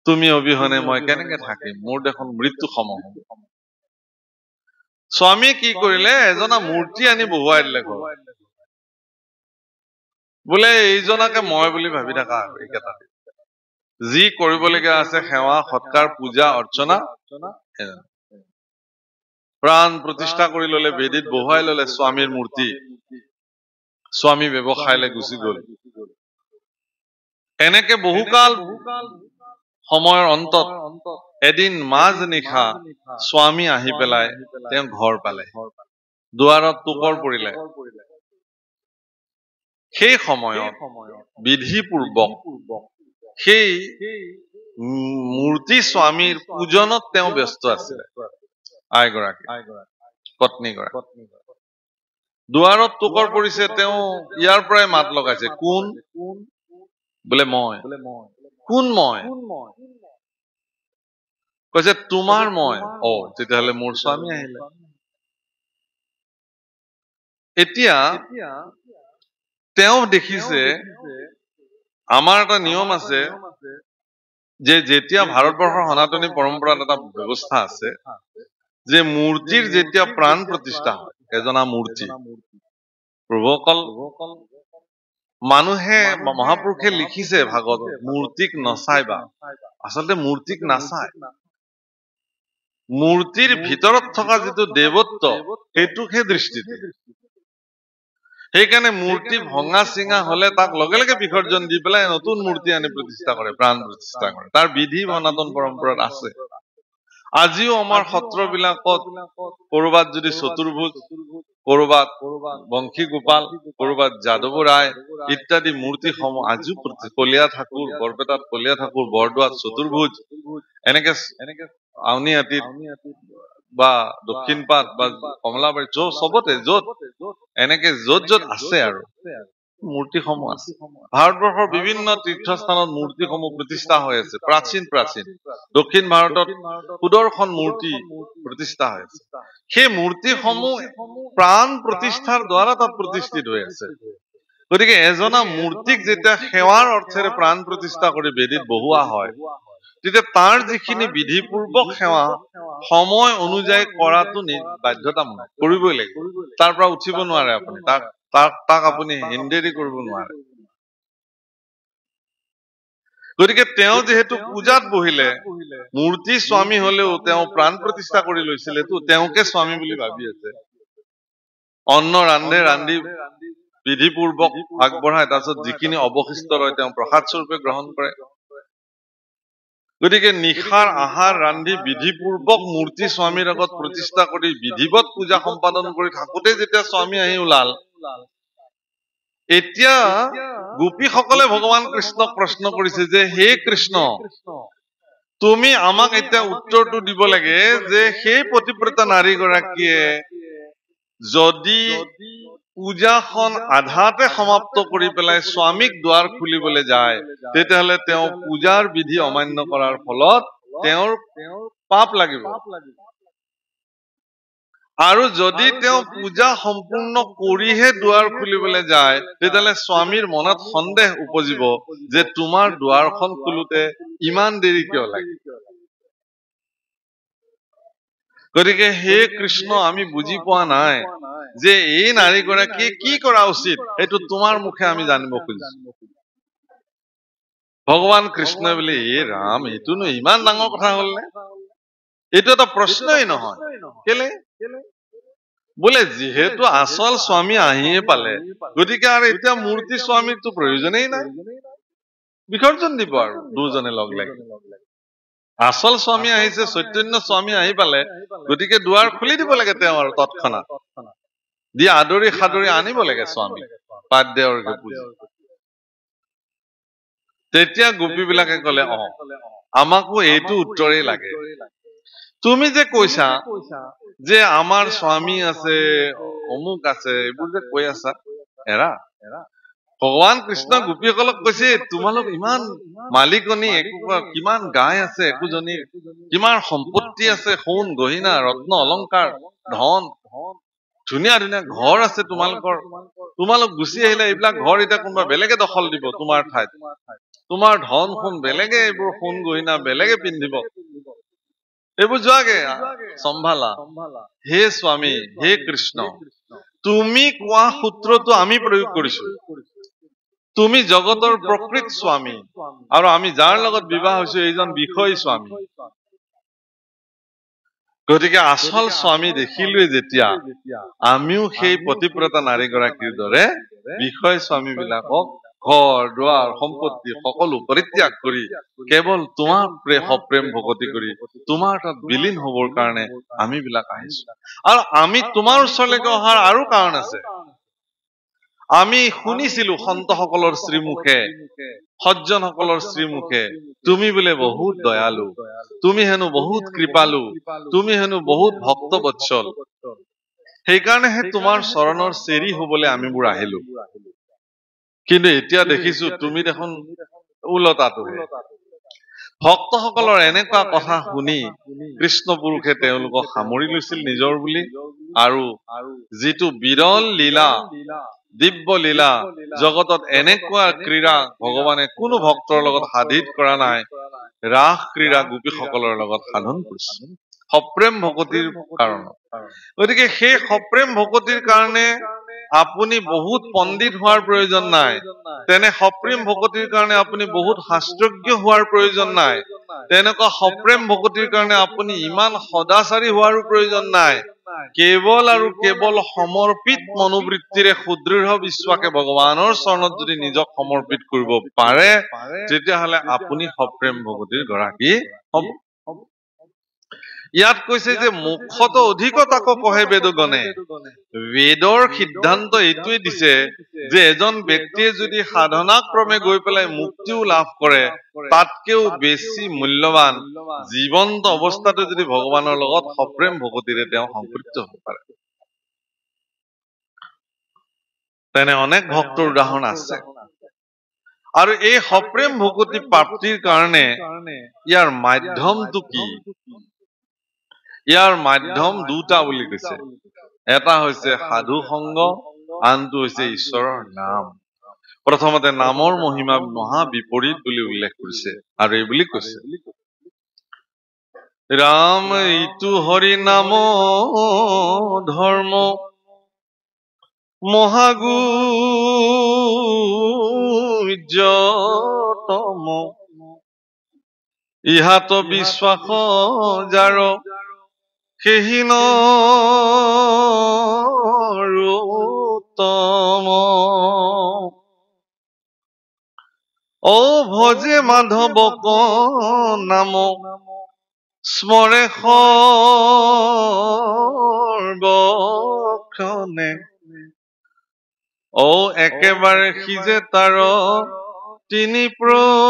তুমি অবিহনে মই কেনেকে থাকিম, মোৰ দেখোন মৃত্যু সম হব। স্বামী কি কৰিলে? এজনা মূৰ্তি আনি বহুৱাই দিলে ঘৰত। বোলে এইজনাকে মই বুলি ভাবি থাকা, এইকেইটা যি কৰিবলগীয়া আছে সেৱা সৎকাৰ পূজা অৰ্চনা, প্ৰাণ প্ৰতিষ্ঠা কৰি ললে, বেদীত বহুৱাই ললে স্বামীৰ মূৰ্তি। স্বামী ব্যৱসায়লৈ গুচি গল। এনেকে বহুকাল সময়ৰ অন্তত এদিন মাজ নিশা স্বামী আহি পেলাই তেওঁ ঘৰ পালে, দুৱাৰত টোকৰ পৰিলে। সেই সময়ত বিধিপূৰ্বক সেই মূৰ্তি স্বামীৰ পূজনত তেওঁ ব্যস্ত আছিলে আইগৰাকী পত্নীগৰাকী দুৱাৰত টোকৰ পৰিছে তেওঁ ইয়াৰ পৰাই মাত লগাইছে কোন বোলে মই কোন মই কৈছে তোমাৰ মই তেতিয়াহ'লে মোৰ স্বামী আহিলে এতিয়া তেওঁ দেখিছে আমাৰ এটা নিয়ম আছে যে যেতিয়া ভাৰতবৰ্ষৰ সনাতনী পৰম্পৰাত এটা ব্যৱস্থা আছে যে মূৰ্তিৰ যেতিয়া প্ৰাণ প্ৰতিষ্ঠা হয় এজনা মূৰ্তি প্ৰভুসকল মানুহে মহাপুৰুষে লিখিছে ভাগৱত মূৰ্তিক নচাইবা আচলতে মূৰ্তিক নাচায় মূৰ্তিৰ ভিতৰত থকা যিটো দেৱত্ব সেইটোকহে দৃষ্টি দিয়ে সেইকাৰণে মূৰ্তি ভঙা চিঙা হলে তাক লগে লগে বিসৰ্জন দি পেলাই নতুন মূৰ্তি আনি প্ৰতিষ্ঠা কৰে প্ৰাণ প্ৰতিষ্ঠা কৰে তাৰ বিধি সনাতন পৰম্পৰাত আছে আজিও আমাৰ সত্ৰবিলাকত কৰবাত যদি চতুৰ্ভুজ কৰবাত বংশী গোপাল কৰবাত যাদৱ ৰায় ইত্যাদি মূৰ্তিসমূহ আজিও কলীয়া ঠাকুৰ বৰপেটাত কলীয়া ঠাকুৰ বৰদোৱাত চতুৰ্ভুজ এনেকে আউনীআটীত বা দক্ষিণ পাট বা কমলাবাৰী চবতে য'ত এনেকে য'ত য'ত আছে আৰু মূৰ্তিসমূহ আছে ভাৰতবৰ্ষৰ বিভিন্ন তীৰ্থস্থানত মূৰ্তিসমূহ প্ৰতিষ্ঠা হৈ আছে প্ৰাচীন দক্ষিণ ভাৰতত সুদৰ্শন মূৰ্তি প্ৰতিষ্ঠা হৈ আছে সেই মূৰ্তিসমূহ প্ৰাণ প্ৰতিষ্ঠাৰ দ্বাৰা তাত প্ৰতিষ্ঠিত হৈ আছে গতিকে এজনা মূৰ্তিক যেতিয়া সেৱাৰ অৰ্থেৰে প্ৰাণ প্ৰতিষ্ঠা কৰি বেদীত বহোৱা হয় তেতিয়া তাৰ যিখিনি বিধিপূৰ্বক সেৱা সময় অনুযায়ী কৰাটো বাধ্যতামূলক কৰিবই লাগিব তাৰ পৰা উঠিব নোৱাৰে আপুনি তাক আপুনি হিন্দেৰি কৰিব নোৱাৰে গতিকে তেওঁ যিহেতু পূজাত বহিলে মূৰ্তি স্বামী হলেও তেওঁ প্ৰাণ প্ৰতিষ্ঠা কৰি লৈছিলেতো তেওঁকে স্বামী বুলি ভাবি আছে অন্ন ৰান্ধি বিধিপূৰ্বক আগবঢ়ায় তাৰপিছত যিখিনি অৱশিষ্ট ৰয় তেওঁ প্ৰসাদ স্বৰূপে গ্ৰহণ কৰে গতিকে নিশাৰ আহাৰ ৰান্ধি বিধিপূৰ্বক মূৰ্তি স্বামীৰ আগত প্ৰতিষ্ঠা কৰি বিধিবত পূজা সম্পাদন কৰি থাকোতে যেতিয়া স্বামী আহি ওলাল এতিয়া গোপীসকলে ভগৱান কৃষ্ণক প্ৰশ্ন কৰিছে যে হে কৃষ্ণ তুমি আমাক এতিয়া উত্তৰটো দিব লাগে যে সেই পতিব্ৰতা নাৰীগৰাকীয়ে যদি পূজাখন আধাতে সমাপ্ত কৰি পেলাই স্বামীক দুৱাৰ খুলিবলৈ যায় তেতিয়াহ'লে তেওঁ পূজাৰ বিধি অমান্য কৰাৰ ফলত তেওঁৰ পাপ লাগিব আৰু যদি তেওঁ পূজা সম্পূৰ্ণ কৰিহে দুৱাৰ খুলিবলৈ যায় তেতিয়াহ'লে স্বামীৰ মনত সন্দেহ উপজিব যে তোমাৰ দুৱাৰখন খোলোতে ইমান দেৰি কিয় লাগে গতিকে হে কৃষ্ণ আমি বুজি পোৱা নাই যে এই নাৰীগৰাকীয়ে কি কৰা উচিত এইটো তোমাৰ মুখে আমি জানিব খুজিছো ভগৱান কৃষ্ণই বোলে ৰাম এইটোনো ইমান ডাঙৰ কথা হল নে এইটো এটা প্ৰশ্নই নহয় কেলে বোলে যিহেতু আচল স্বামী আহিয়ে পালে গতিকে আৰু এতিয়া মূৰ্তি স্বামীৰতো প্ৰয়োজনেই নাই বিসৰ্জন দিব আৰু দুজনে লগ লাগি আচল স্বামী আহিছে চৈতন্য স্বামী আহি পালে গতিকে দুৱাৰ খুলি দিব লাগে তেওঁ আৰু তৎক্ষণাত দি আদৰি সাদৰি আনিব লাগে স্বামী পাদ্যৰ্ঘ্য পূজা তেতিয়া গোপী বিলাকে কলে আমাকো এইটো উত্তৰেই লাগে তুমি যে কৈছা যে আমাৰ স্বামী আছে অমুক আছে এইবোৰ যে কৈ আছা এৰা ভগৱান কৃষ্ণ গোপীসকলক কৈছে তোমালোক ইমান মালিকনী কিমান গাই আছে একোজনী কিমান সম্পত্তি আছে সোণ গহিনা ৰত্ন অলংকাৰ ধন ধুনীয়া ধুনীয়া ঘৰ আছে তোমালোক গুচি আহিলে এইবিলাক ঘৰ এতিয়া কোনোবা বেলেগে দখল দিব তোমাৰ ঠাইত তোমাৰ ধন সোণ বেলেগে এইবোৰ সোণ গহিনা বেলেগে পিন্ধিব এইবোৰ যোৱাগে চম্ভালা হে স্বামী হে কৃষ্ণ তুমি কোৱা সূত্ৰটো আমি প্ৰয়োগ কৰিছো তুমি জগতৰ প্ৰকৃত স্বামী আৰু আমি যাৰ লগত বিবাহ হৈছো এইজন বিষয় স্বামী গতিকে আচল স্বামী দেখিলোৱে যেতিয়া আমিও সেই পতিব্ৰতা নাৰীগৰাকীৰ দৰে বিষয় স্বামী বিলাকক ঘৰ দুৱাৰ সম্পত্তি সকলো পৰিত্যাগ কৰি কেৱল তোমাৰ প্ৰেম ভকতি কৰি তোমাৰ তাত বিলীন হবৰ কাৰণে আমি বিলাক আহিছো আৰু আমি তোমাৰ ওচৰলৈকে অহাৰ আৰু কাৰণ আছে আমি শুনিছিলো সন্তসকলৰ শ্ৰীমুখে, সজ্জনসকলৰ শ্ৰীমুখে, তুমি বোলে বহুত দয়ালু, তুমি হেনো বহুত কৃপালু, তুমি হেনো বহুত ভক্তবৎসল, সেইকাৰণেহে তোমাৰ চৰণৰ চেৰি হবলৈ আমিবোৰ আহিলো। কিন্তু এতিয়া দেখিছো তুমি দেখোন ওলটাটোহে। ভক্তসকলৰ এনেকুৱা কথা শুনি কৃষ্ণ পুৰুষে তেওঁলোকক সামৰি লৈছিল নিজৰ বুলি, আৰু যিটো বিৰল লীলা, দিব্য লীলা, জগতত এনেকুৱা ক্ৰীড়া ভগৱানে কোনো ভক্তৰ লগত সাধিত কৰা নাই, ৰাস ক্ৰীড়া গোপীসকলৰ লগত সাধন কৰিছে সপ্ৰেম ভকতিৰ কাৰণে। গতিকে সেই সপ্ৰেম ভকতিৰ কাৰণে আপুনি বহুত পণ্ডিত হোৱাৰ প্ৰয়োজন নাই, তেনে সপ্ৰেম ভকতিৰ কাৰণে আপুনি বহুত শাস্ত্ৰজ্ঞ হোৱাৰ প্ৰয়োজন নাই, তেনেকুৱা সপ্ৰেম ভকতিৰ কাৰণে আপুনি ইমান সদাচাৰী হোৱাৰো প্ৰয়োজন নাই। কেৱল আৰু কেৱল সমৰ্পিত মনোবৃত্তিৰে সুদৃঢ় বিশ্বাসে ভগৱানৰ চৰণত যদি নিজক সমৰ্পিত কৰিব পাৰে, তেতিয়াহ'লে আপুনি সপ্ৰেম ভকতিৰ গৰাকী হ'ব। ইয়াত কৈছে যে মুখত অধিকতাকো কহে বেদগণে। বেদৰ সিদ্ধান্ত এইটোৱে দিছে যে এজন ব্যক্তিয়ে যদি সাধনা ক্ৰমে গৈ পেলাই মুক্তিও লাভ কৰে, তাতকেও বেছি মূল্যৱান জীৱন্ত অৱস্থাতে যদি ভগৱানৰ লগত সপ্ৰেম ভকতিৰে তেওঁ সংপৃক্ত হ'ব পাৰে। তেনে অনেক ভক্তৰ উদাহৰণ আছে। আৰু এই সপ্ৰেম ভকতি প্ৰাপ্তিৰ কাৰণে ইয়াৰ মাধ্যমটো কি? ইয়াৰ মাধ্যম দুটা বুলি কৈছে। এটা হৈছে সাধু সংগ, আনটো হৈছে ঈশ্বৰৰ নাম। প্ৰথমতে নামৰ মহিমা মহা বিপৰীত বুলি উল্লেখ কৰিছে, আৰু এই বুলি কৈছে, ৰাম ইটো হৰি নাম ধৰ্ম মহাগুজ্যতম, ইহাত বিশ্বাস যাৰ সেহি নৰোত্তম। ও ভজে মাধৱক নাম স্মৰে সৰ্বক্ষণে, ও একেবাৰে সিজে তাৰ তিনি প্ৰয়োজন।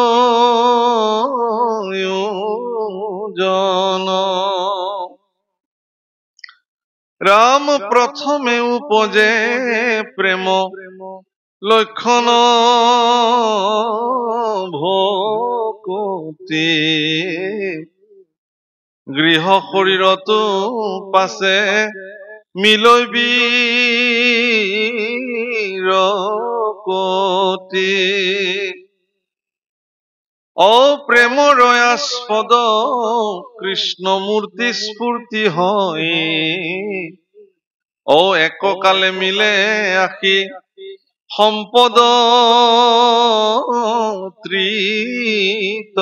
ৰাম প্ৰথমে উপজে প্ৰেম লক্ষণ ভকতি, গৃহ শৰীৰতো পাছে মিলৈ বিৰকতি। প্ৰেমৰ আস্পদ কৃষ্ণ মূৰ্তি স্ফূৰ্তি হয়, এককালে মিলে আশী সম্পদ ত্ৰিতয়।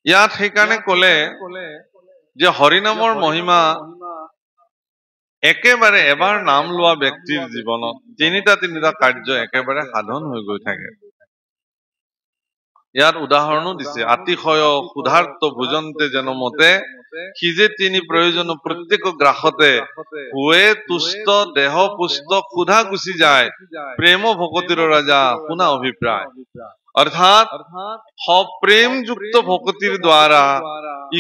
ইয়াত সেইকাৰণে কলে যে হৰিনামৰ মহিমা একেবাৰে এবাৰ নাম লোৱা ব্যক্তিৰ জীৱনত তিনিটা কাৰ্য একেবাৰে সাধন হৈ গৈ থাকে। ইয়াত উদাহৰণো দিছে, আতিশয় ক্ষুধাৰ্ত ভোজন্তে যেন মতে, সিজে তিনি প্ৰয়োজন প্ৰত্যেক গ্ৰাসতে, হুৱে তুষ্ট দেহ পুষ্ট ক্ষুধা গুচি যায়, প্ৰেম ভকতিৰ ৰাজা শুনা অভিপ্ৰায়। অৰ্থাৎ সপ্ৰেমযুক্ত ভকতিৰ দ্বাৰা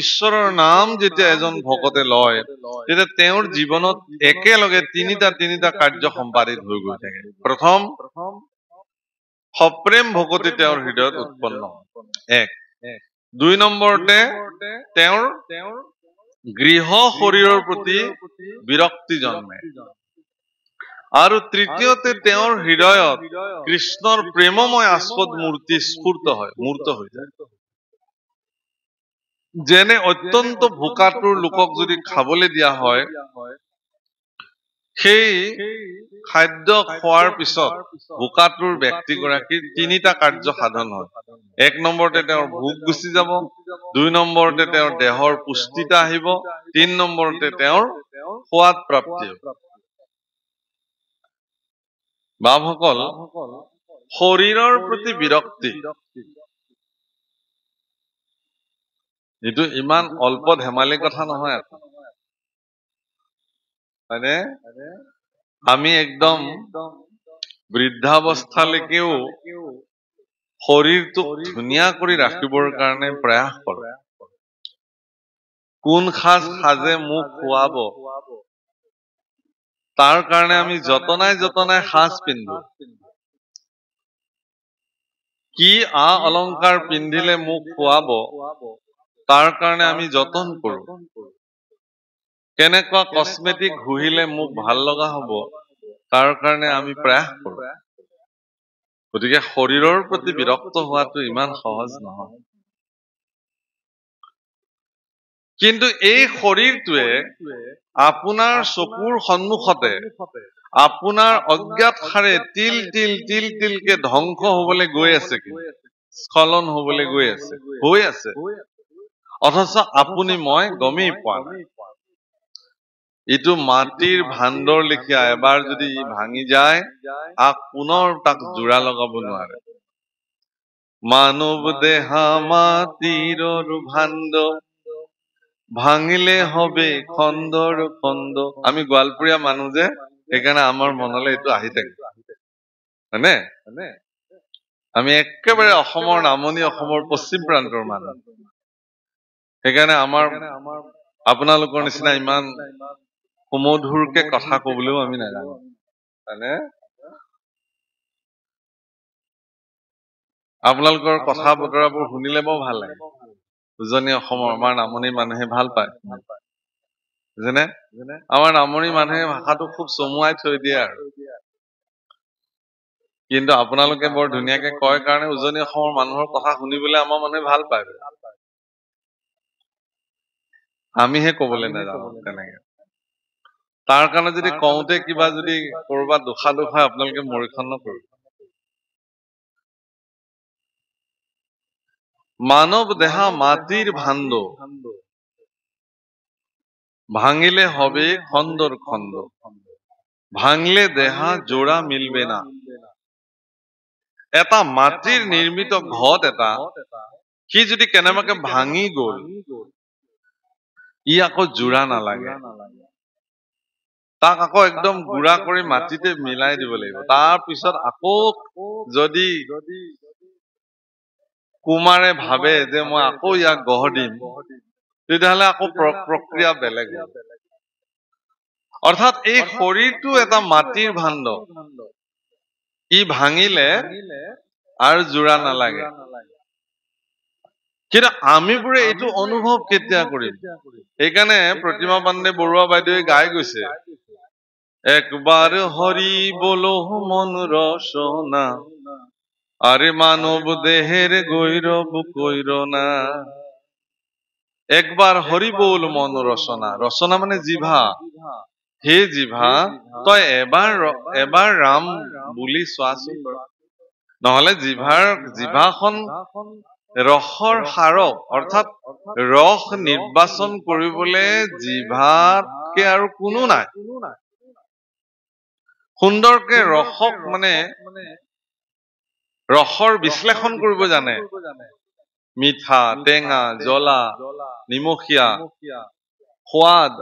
ঈশ্বৰৰ নাম যেতিয়া এজন ভকতে লয়, তেতিয়া তেওঁৰ জীৱনত একেলগে তিনিটা কাৰ্য সম্পাদিত হৈ গৈ থাকে। প্ৰথম, সপ্ৰেম ভকতি তেওঁৰ হৃদয়ত উৎপন্ন এক। দুই নম্বৰতে তেওঁৰ গৃহ শৰীৰৰ প্ৰতি বিৰক্তি জন্মে, আৰু তৃতীয়তে তেওঁৰ হৃদয়ত কৃষ্ণৰ প্ৰেমময় আস্পদ মূৰ্তি স্ফূৰ্ত হয়, মূৰ্ত হৈ যায়। যেনে অত্যন্ত ভোকাতুৰ লোকক যদি খাবলৈ দিয়া হয়, সেই খাদ্য খোৱাৰ পিছত ভোকাতুৰ ব্যক্তিগৰাকীৰ তিনিটা কাৰ্য সাধন হয়। এক নম্বৰতে তেওঁৰ ভোক গুচি যাব, দুই নম্বৰতে তেওঁৰ দেহৰ পুষ্টিতা আহিব, তিন নম্বৰতে তেওঁৰ সোৱাদ প্ৰাপ্তি হ'ব। বাপসকল, শৰীৰৰ প্ৰতি বিৰক্তি এইটো ইমান অল্প ধেমালি কথা নহয়, হয়নে? আমি একদম বৃদ্ধাৱস্থালৈকেও শৰীৰটোক ধুনীয়া কৰি ৰাখিবৰ কাৰণে প্ৰয়াস কৰোঁ। কোন সাজ সাজে মোক খুৱাব, তাৰ কাৰণে আমি যতনাই যতনাই সাজ পিন্ধো। কি অলংকাৰ পিন্ধিলে মোক খুৱাব, তাৰ কাৰণে আমি যতন কৰো। কেনেকুৱা কসমেটিক ঘঁহিলে মোক ভাল লগা হব, তাৰ কাৰণে আমি প্ৰয়াস কৰো। গতিকে শৰীৰৰ প্ৰতি বিৰক্ত হোৱাটো ইমান সহজ নহয়। কিন্তু এই শৰীৰটোৱে আপোনাৰ চকুৰ সন্মুখতে আপোনাৰ অজ্ঞাত হাৰে তিল তিল তিল তিলকে ধ্বংস হবলৈ গৈ আছে, স্খলন হবলৈ গৈ আছে, হৈ আছে, অথচ আপুনি মই গমেই পোৱা নাই। ইটো মাটিৰ ভাণ্ডৰ লেখীয়া, এবাৰ যদি ভাঙি যায় পুনৰ তাক জোৰা লগাব নোৱাৰে। মানৱ দেহা মাটিৰ ভাণ্ড, ভাঙিলে হবে খন্দৰ খন্দ। আমি গোৱালপৰীয়া মানুহ যে, সেইকাৰণে আমাৰ মনলৈ এইটো আহি থাকে, হয়নে? আমি একেবাৰে অসমৰ নামনি অসমৰ পশ্চিম প্ৰান্তৰ মানুহ, সেইকাৰণে আমাৰ আপোনালোকৰ নিচিনা ইমান সুমধুৰকে কথা কবলৈও আমি নাজানো, হয়নে? আপোনালোকৰ কথা বতৰাবোৰ শুনিলে বৰ ভাল লাগে। উজনি অসমৰ আমাৰ নামনি মানুহে ভাল পায়, যেনে আমাৰ নামনি মানুহে ভাষাটো খুব চমুৱাই থৈ দিয়ে আৰু, কিন্তু আপোনালোকে বৰ ধুনীয়াকে কয় কাৰণে উজনি অসমৰ মানুহৰ কথা শুনিবলৈ আমাৰ মানুহে ভাল পায়। আমিহে কবলৈ নাজানো তেনেকে। তাৰ কাৰণে যদি কওঁতে কিবা যদি কৰবাত দোষাদোষ হয়, আপোনালোকে মৰিক্ষণ নকৰিব। মানৱ দেহা মাটিৰ ভাণ্ড, ভাঙিলে হবে খন্দৰ খন্দ, ভাঙলে দেহা জোড়া মিলবে না। এটা মাটিৰ নিৰ্মিত ঘট এটা, সি যদি কেনেবাকে ভাঙি গল, ই আকৌ জোৰা নালাগে, তাক আকৌ একদম গুড়া কৰি মাটিতে মিলাই দিব লাগিব। তাৰ পিছত আকৌ যদি কুমাৰে ভাবে যে মই আকৌ ইয়াক গঢ় দিম, তেতিয়াহলে আকৌ প্ৰক্ৰিয়া বেলেগ। অৰ্থাৎ এই শৰীৰটো এটা মাটিৰ ভাণ্ড, ই ভাঙিলে আৰু জোৰা নালাগে। কিন্তু আমিবোৰে এইটো অনুভৱ কেতিয়া কৰিম? সেইকাৰণে প্ৰতিমা পাণ্ডে বৰুৱা বাইদেৱে গাই গৈছে, একবাৰ হৰি বলো মন ৰচনা, আৰে মানব দেহেৰ গৈৰব কৈৰনা। একবাৰ হৰি বল মন ৰচনা, ৰচনা মানে জিভা। হে জিভা, তই এবাৰ ৰাম বুলি চোৱাচোন, নহলে জিভাখন ৰসৰ সাৰক, অৰ্থাৎ ৰস নিৰ্বাচন কৰিবলৈ জিভাতকে আৰু কোনো নাই। সুন্দৰকে ৰসক মানে ৰসৰ বিশ্লেষণ কৰিব জানে, মিঠা, টেঙা, জ্বলা, নিমখীয়া, সোৱাদ,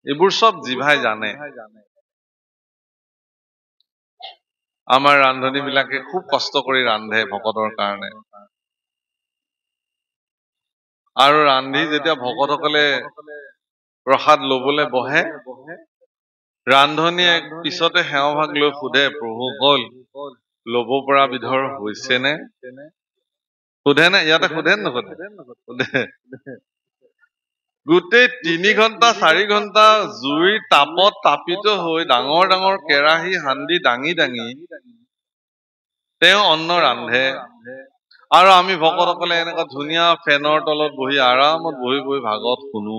এইবোৰ চব জিভাই জানে। আমাৰ ৰান্ধনী বিলাকে খুব কষ্ট কৰি ৰান্ধে ভকতৰ কাৰণে, আৰু ৰান্ধি যেতিয়া ভকতসকলে প্ৰসাদ লবলৈ বহে, ৰান্ধনীয়ে পিছতে সেৱাভাগ লৈ সোধে, প্ৰভুসকল লব পৰা বিধৰ হৈছে নে? সোধে নে? ইয়াতে সোধে নোসোধে? সোধে। গোটেই 3 ঘণ্টা 4 ঘণ্টা জুইৰ তাপত তাপিত হৈ ডাঙৰ ডাঙৰ কেৰাহী হান্দি দাঙি দাঙি তেওঁ অন্ন ৰান্ধে, আৰু আমি ভকতসকলে এনেকুৱা ধুনীয়া ফেনৰ তলত বহি আৰামত বহি বহি ভাগৱত শুনো।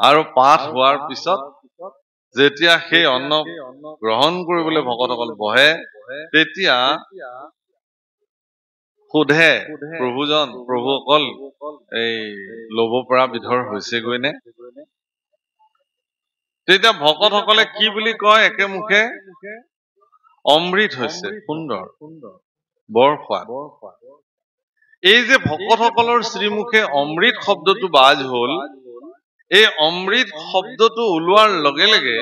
আৰু পাঠ হোৱাৰ পিছত যেতিয়া সেই অন্ন গ্ৰহণ কৰিবলৈ ভকতসকল বহে, তেতিয়া সোধে, প্ৰভুসকল এই লব পৰা বিধৰ হৈছেগৈ নে? তেতিয়া ভকতসকলে কি বুলি কয় একে মুখে? অমৃত হৈছে, সুন্দৰ, বৰ সোৱাদ। এই যে ভকতসকলৰ শ্ৰীমুখে অমৃত শব্দটো বাজ হল, এই অমৃত শব্দটো ওলোৱাৰ লগে লগে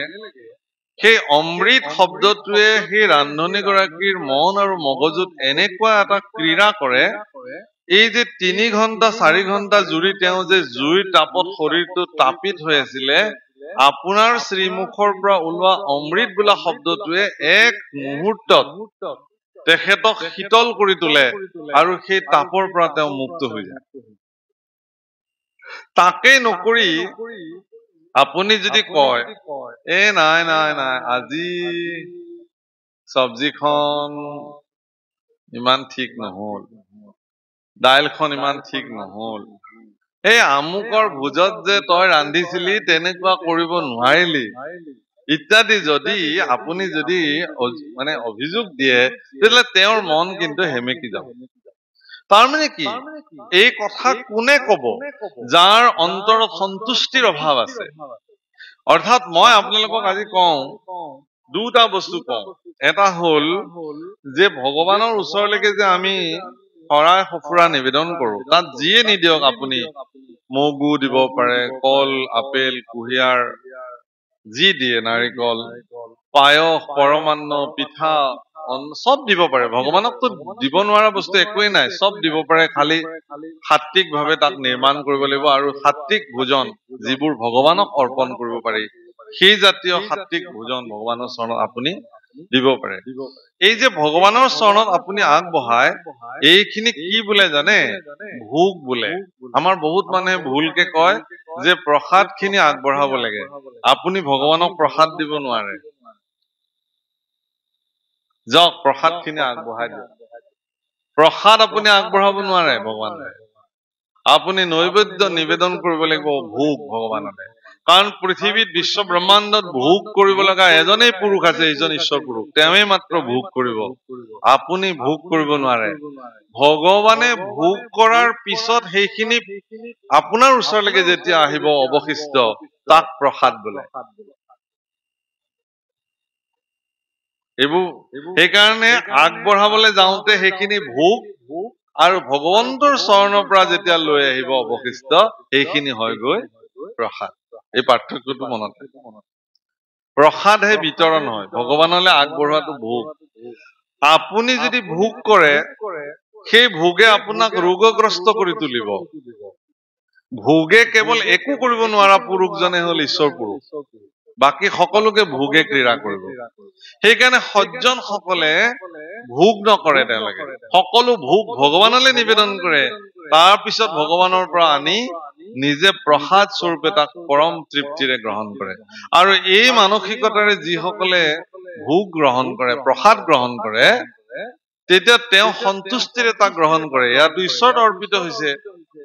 সেই অমৃত শব্দটোৱে সেই ৰান্ধনীগৰাকীৰ মন আৰু মগজুত এনেকুৱা এটা ক্ৰীড়া কৰে, এই যে 3 ঘণ্টা 4 ঘণ্টা জুৰি তেওঁ যে জুইৰ তাপত শৰীৰটো তাপিত হৈ আছিলে, আপোনাৰ শ্ৰীমুখৰ পৰা ওলোৱা অমৃত বোলা শব্দটোৱে এক মুহূৰ্তত তেখেতক শীতল কৰি তোলে আৰু সেই তাপৰ পৰা তেওঁ মুক্ত হৈ যায়। তাকেই নকৰি আপুনি যদি কয়, নাই নাই নাই, আজি চব্জিখন ইমান ঠিক নহল, দাইলখন ইমান ঠিক নহল, এই আমুকৰ ভোজত যে তই ৰান্ধিছিলি তেনেকুৱা কৰিব নোৱাৰিলি ইত্যাদি যদি আপুনি যদি মানে অভিযোগ দিয়ে, তেতিয়াহ'লে তেওঁৰ মন কিন্তু হেমেকি যাব। তাৰমানে কি, এই কথা কোনে কব যাৰ অন্তৰত সন্তুষ্টিৰ অভাৱ আছে? অৰ্থাৎ মই আপোনালোকক আজি কওঁ, দুটা বস্তু কওঁ। এটা হল যে ভগৱানৰ ওচৰলৈকে যে আমি শৰাই সঁফুৰা নিবেদন কৰো, তাত যিয়ে নিদিয়ক আপুনি, মগু দিব পাৰে, কল, আপেল, কুঁহিয়াৰ, যি দিয়ে, নাৰিকল, পায়স, পৰমান্ন, পিঠা, সব দিব পাৰে। ভগৱানকতো দিব নোৱাৰা বস্তু একোৱেই নাই, সব দিব পাৰে। খালি সাত্বিক ভাৱে তাক নিৰ্মাণ কৰিব লাগিব, আৰু সাত্বিক ভোজন যিবোৰ ভগৱানক অৰ্পণ কৰিব পাৰি, সেই জাতীয় সাত্বিক ভোজন ভগৱানৰ চৰণত আপুনি দিব পাৰে। এই যে ভগৱানৰ চৰণত আপুনি আগবঢ়ায়, এইখিনি কি বোলে জানে? ভোগ বোলে। আমাৰ বহুত মানুহে ভুলকে কয় যে প্ৰসাদ খিনি আগবঢ়াব লাগে। আপুনি ভগৱানক প্ৰসাদ দিব নোৱাৰে। যাওক প্ৰসাদ খিনি আগবঢ়াই দিয়ক। প্ৰসাদ আপুনি আগবঢ়াব নোৱাৰে ভগৱানলৈ। আপুনি নৈবেদ্য নিবেদন কৰিব লাগিব, ভোগ ভগৱানলৈ। কাৰণ পৃথিৱীত বিশ্ব ব্ৰহ্মাণ্ডত ভোগ কৰিব লগা এজনেই পুৰুষ আছে, এইজন ঈশ্বৰ পুৰুষ, তেওঁৱেই মাত্ৰ ভোগ কৰিব। আপুনি ভোগ কৰিব নোৱাৰে। ভগৱানে ভোগ কৰাৰ পিছত সেইখিনি আপোনাৰ ওচৰলৈকে যেতিয়া আহিব অৱশিষ্ট, তাক প্ৰসাদ বোলে। এইবোৰ সেইকাৰণে আগবঢ়াবলৈ যাওঁতে সেইখিনি ভোগ আৰু ভগৱন্তৰ চৰণৰ পৰা যেতিয়া লৈ আহিব অৱশিষ্ট, সেইখিনি হয়গৈ প্ৰসাদ। এই পাৰ্থক্যটো মনত ৰাখিব। প্ৰসাদহে বিতৰণ হয়, ভগৱানলৈ আগবঢ়োৱাটো ভোগ। আপুনি যদি ভোগ কৰে, সেই ভোগে আপোনাক ৰোগগ্ৰস্ত কৰি তুলিব। ভোগে কেৱল একো কৰিব নোৱাৰা পুৰুষজনে হল ঈশ্বৰ পুৰুষ, বাকী সকলোকে ভোগে ক্ৰীড়া কৰিব। সেইকাৰণে সজ্জন সকলে ভোগ নকৰে, তেওঁলোকে সকলো ভোগ ভগৱানলৈ নিবেদন কৰে, তাৰ পিছত ভগৱানৰ পৰা আনি নিজে প্ৰসাদ স্বৰূপে তাক পৰম তৃপ্তিৰে গ্ৰহণ কৰে। আৰু এই মানসিকতাৰে যিসকলে ভোগ গ্ৰহণ কৰে, প্ৰসাদ গ্ৰহণ কৰে, তেতিয়া তেওঁ সন্তুষ্টিৰে তাক গ্ৰহণ কৰে। ইয়াতো ঈশ্বৰত অৰ্পিত হৈছে।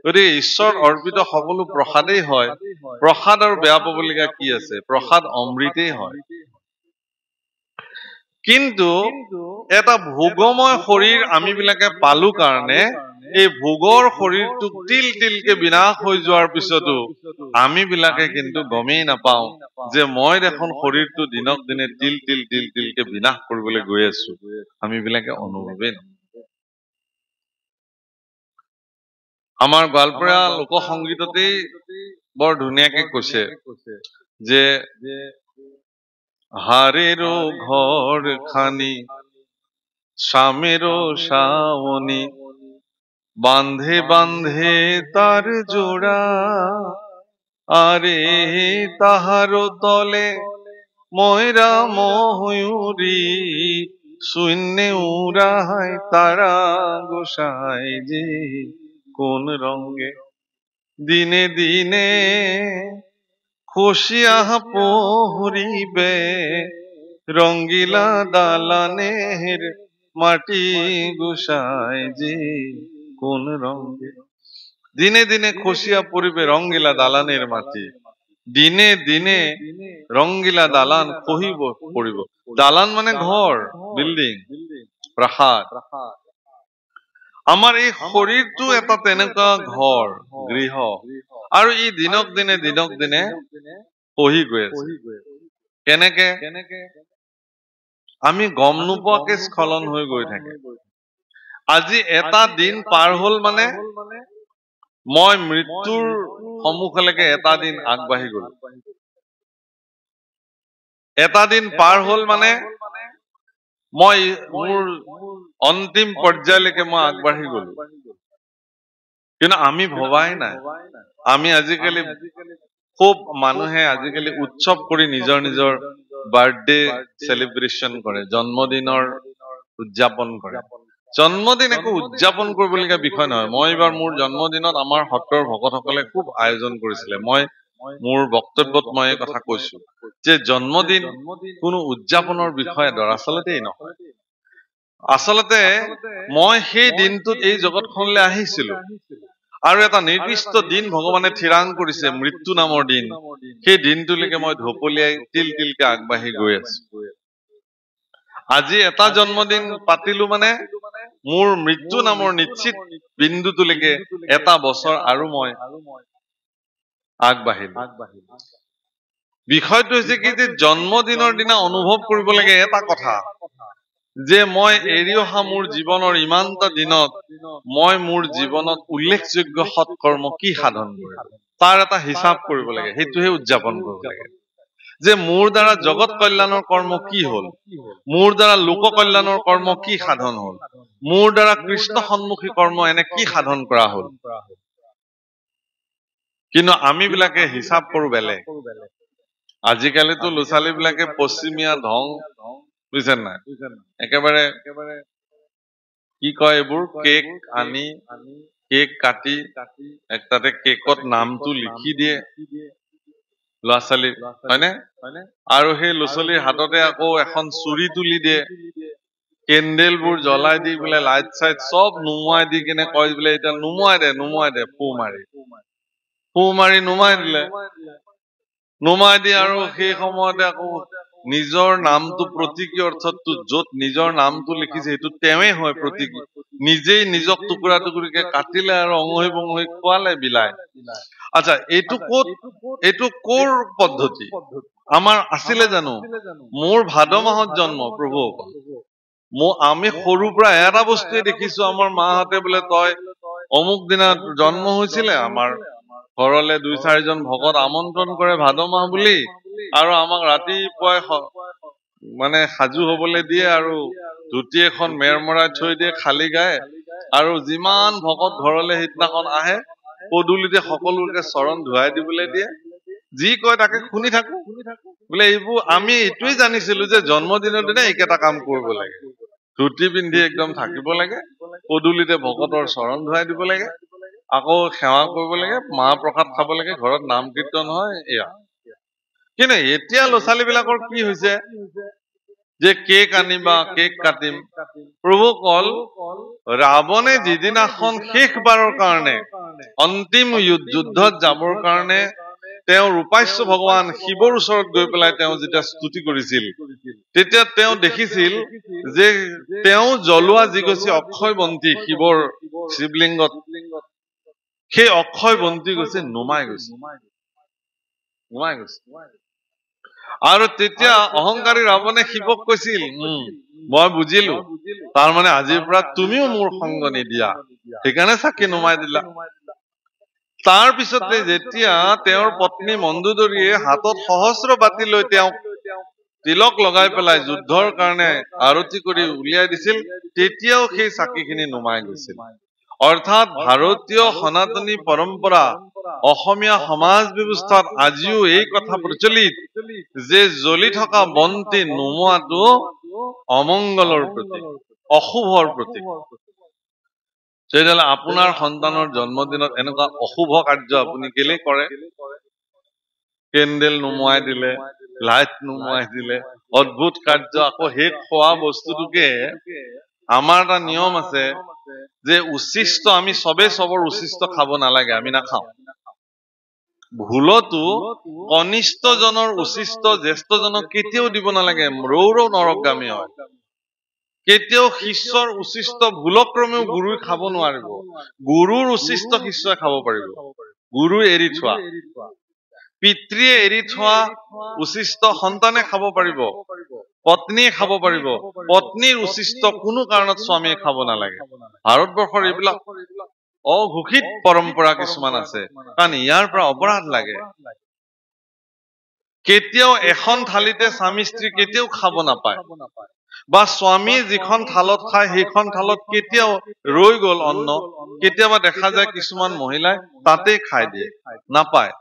গতিকে ঈশ্বৰ অৰ্পিত সকলো প্ৰসাদেই হয়। প্ৰসাদ আৰু বেয়া পাবলগীয়া কি আছে? প্ৰসাদ অমৃতেই হয়। কিন্তু এটা ভোগময় শৰীৰ আমি বিলাকে পালো কাৰণে এই ভোগৰ শৰীৰটোক তিল তিলকে বিনাশ হৈ যোৱাৰ পিছতো আমি বিলাকে কিন্তু গমেই নাপাওঁ যে মই দেখোন শৰীৰটো দিনক দিনে তিল তিলকে বিনাশ কৰিবলৈ গৈ আছো। আমি বিলাকে অনুভৱেই নকৰো। আমাৰ গোৱালপৰীয়া লোক সংগীততেই বৰ ধুনীয়াকে কৈছে যে হাৰেৰো ঘৰ খানি স্বামীৰো শাওনি, বান্ধে বান্ধে তার জোড়া, আরে তাহার তলে ময়রা ময়ূরী, শূন্যে উড়ায় তারা গোসাই যে কোন রঙে, দিনে দিনে খুশিয়া পহরিবে, রঙ্গিলা দালানের মাটি গোসাই যে কোন রঙে। দিনে দিনে খসিয়া পড়িবে রঙ্গিলা দালানের মাটি, দিনে দিনে রঙ্গিলা দালান খহিব পড়িব। দালান মানে ঘর, বিল্ডিং, প্রাসাদ। আমাৰ এই শৰীৰটো এটা তেনেকুৱা ঘৰ, গৃহ, আৰু ই দিনক দিনে খহি গৈ আছে। কেনেকে? আমি গম নোপোৱাকে স্খলন হৈ গৈ থাকে। আজি এটা দিন পাৰ হল মানে মই মৃত্যুৰ সন্মুখলৈকে এটা দিন আগবাঢ়ি গলো। এটা দিন পাৰ হ'ল মানে মই মোৰ অন্তিম পৰ্যায়লৈকে মই আগবাঢ়ি গলো। কিন্তু আমি ভবাই নাই। আমি আজিকালি খুব মানুহে আজিকালি উৎসৱ কৰি নিজৰ নিজৰ বাৰ্থডে সেলিব্ৰেশন কৰে, জন্মদিনৰ উদযাপন কৰে। জন্মদিন একো উদযাপন কৰিবলগীয়া বিষয় নহয়। মই এইবাৰ মোৰ জন্মদিনত আমাৰ সত্ৰৰ ভকতসকলে খুব আয়োজন কৰিছিলে। মই মোৰ বক্তব্যত মই এই কথা কৈছো যে জন্মদিন কোনো উদযাপনৰ বিষয় দৰাচলতেই নহয়। আচলতে মই সেই দিনটোত এই জগতখনলৈ আহিছিলো আৰু এটা নিৰ্দিষ্ট দিন ভগৱানে থিৰাং কৰিছে, মৃত্যু নামৰ দিন। সেই দিনটোলৈকে মই ঢপলিয়াই তিল তিলকে আগবাঢ়ি গৈ আছো। আজি এটা জন্মদিন পাতিলো মানে মোৰ মৃত্যু নামৰ নিশ্চিত বিন্দুটোলৈকে এটা বছৰ আৰু মই আগবাঢ়িলো। বিষয়টো হৈছে কি যে জন্মদিনৰ দিনা অনুভৱ কৰিব লাগে এটা কথা যে মই এৰি অহা মোৰ জীৱনৰ ইমানটা দিনত মই মোৰ জীৱনত উল্লেখযোগ্য সৎকৰ্ম কি সাধন কৰিলো তাৰ এটা হিচাপ কৰিব লাগে, সেইটোহে উদযাপন কৰিব লাগে। যে মোৰ দ্বাৰা জগত কল্যাণৰ কৰ্ম কি হল, মোৰ দ্বাৰা লোক কল্যাণৰ কৰ্ম কি সাধন হল, মোৰ দ্বাৰা কৃষ্ণ সন্মুখী কৰ্ম এনে কি সাধন কৰা হল। কিন্তু আমি বিলাকে হিচাপ কৰো বেলেগ। আজিকালিতো ল'ৰা ছোৱালী বিলাকে পশ্চিমীয়া ধং, বুজিছে নাই, একেবাৰে কি কয় এইবোৰ কেক আনি কেক কাটি তাতে কেকত নামটো লিখি দিয়ে ল'ৰা ছোৱালী, হয়নে? আৰু সেই ল'ৰা ছোৱালীৰ হাততে আকৌ এখন চুৰি তুলি দিয়ে, কেণ্ডেল বোৰ জ্বলাই দি বোলে লাইট চাইট চব নুমুৱাই দি কিনে কয় বোলে এতিয়া নুমুৱাই দে ফু মাৰি নুমাই দিলে। নুমাই দি আৰু সেই সময়তে আকৌ নিজৰ নামটো প্ৰতীকী অৰ্থতো য'ত নিজৰ নামটো লিখিছে সেইটো তেওঁৱেই হয় প্ৰতীকী, নিজেই নিজক টুকুৰা টুকুৰিকে কাটিলে আৰু অঙহী বঙহী খোৱালে বিলাই। আচ্ছা, এইটো ক'ৰ পদ্ধতি আমাৰ আছিলে জানো? মোৰ ভাদ মাহত জন্ম প্ৰভুসকল। আমি সৰুৰ পৰা এটা বস্তুৱে দেখিছো, আমাৰ মাহঁতে বোলে তই অমুক দিনা জন্ম হৈছিলে, আমাৰ ঘৰলে 2-4জন ভকত আমন্ত্ৰণ কৰে ভাদ মাহ বুলি, আৰু আমাক ৰাতিপুৱাই মানে সাজু হবলৈ দিয়ে আৰু ধুতি এখন মেৰমৰাই থৈ দিয়ে খালী গায়ে, আৰু যিমান ভকত ঘৰলে সেইদিনাখন আহে পদূলিতে সকলোকে চৰণ ধুৱাই দিবলৈ দিয়ে, যি কয় তাকে শুনি থাকো। বোলে এইবোৰ আমি এইটোৱে জানিছিলো যে জন্মদিনৰ দিনা এইকেইটা কাম কৰিব লাগে, ধুতি পিন্ধি একদম থাকিব লাগে, পদূলিতে ভকতৰ চৰণ ধুৱাই দিব লাগে, আকৌ সেৱা কৰিব লাগে, মাহ প্ৰসাদ খাব লাগে, ঘৰত নাম কীৰ্তন হয়, এয়া। কিন্তু এতিয়া ল'ৰা ছোৱালী বিলাকৰ কি হৈছে যে কেক আনিবা, কেক কাটিম। প্ৰভুসকল, ৰাৱণে যিদিনাখন শেষবাৰৰ কাৰণে অন্তিম যুদ্ধত যাবৰ কাৰণে তেওঁ ৰূপাস্য ভগৱান শিৱৰ ওচৰত গৈ পেলাই তেওঁ যেতিয়া স্তুতি কৰিছিল, তেতিয়া তেওঁ দেখিছিল যে তেওঁ জ্বলোৱা যিগছি অক্ষয় বন্তি শিৱৰ শিৱলিংগত, সেই অক্ষয় বন্তি গৈছে নুমাই গৈছে। আৰু তেতিয়া অহংকাৰী ৰাৱণে শিৱক কৈছিল, মই বুজিলো, তাৰমানে আজিৰ পৰা তুমিও মোৰ সংগ নিদিয়া, সেইকাৰণে চাকি নুমাই দিলা। তাৰ পিছতে যেতিয়া তেওঁৰ পত্নী মন্দোদৰীয়ে হাতত সহস্ৰ বাতি লৈ তেওঁক তিলক লগাই পেলাই যুদ্ধৰ কাৰণে আৰতি কৰি উলিয়াই দিছিল, তেতিয়াও সেই চাকিখিনি নুমাই গৈছিল। অৰ্থাৎ ভাৰতীয় সনাতনী পৰম্পৰা, অসমীয়া সমাজ ব্যৱস্থাত আজিও এই কথা প্ৰচলিত যে জ্বলি থকা বন্তি নুমুৱাটো অমংগলৰ প্ৰতীক, অশুভৰ প্ৰতীক। তেতিয়াহ'লে আপোনাৰ সন্তানৰ জন্মদিনত এনেকুৱা অশুভ কাৰ্য আপুনি কেলে কৰে? কেণ্ডেল নুমুৱাই দিলে, লাইট নুমুৱাই দিলে, অদ্ভুত কাৰ্য। আকৌ সেই খোৱা বস্তুটোকে আমাৰ এটা নিয়ম আছে যে উচ্ছিষ্ট, আমি চবেই চবৰ উচ্ছিষ্ট খাব নালাগে, আমি নাখাওঁ। ভুলতো কনিষ্ঠজনৰ উচ্ছিষ্ট জ্যেষ্ঠজনক কেতিয়াও দিব নালাগে, ৰৌ নৰকগামী হয়। কেতিয়াও শিষ্যৰ উচ্ছিষ্ট ভুলক্ৰমেও গুৰুই খাব নোৱাৰিব। গুৰুৰ উচ্ছিষ্ট শিষ্যই খাব পাৰিব, গুৰুই এৰি থোৱা। পিতৃয়ে এৰি থোৱা উচ্ছিষ্ট সন্তানে খাব পাৰিব, পত্নীয়ে খাব পাৰিব, পত্নীৰ উচ্ছিষ্ট কোনো কাৰণত স্বামীয়ে খাব নালাগে। ভাৰতবৰ্ষৰ এইবিলাক অঘোষিত পৰম্পৰা কিছুমান আছে, কাৰণ ইয়াৰ পৰা অপৰাধ লাগে। কেতিয়াও এখন থালিতে স্বামী স্ত্ৰী কেতিয়াও খাব নাপায় বা স্বামী যিখন থালত খায় সেইখন থালত কেতিয়াও ৰৈ গ'ল অন্ন কেতিয়াবা দেখা যায় কিছুমান মহিলাই তাতেই খাই দিয়ে নাপায়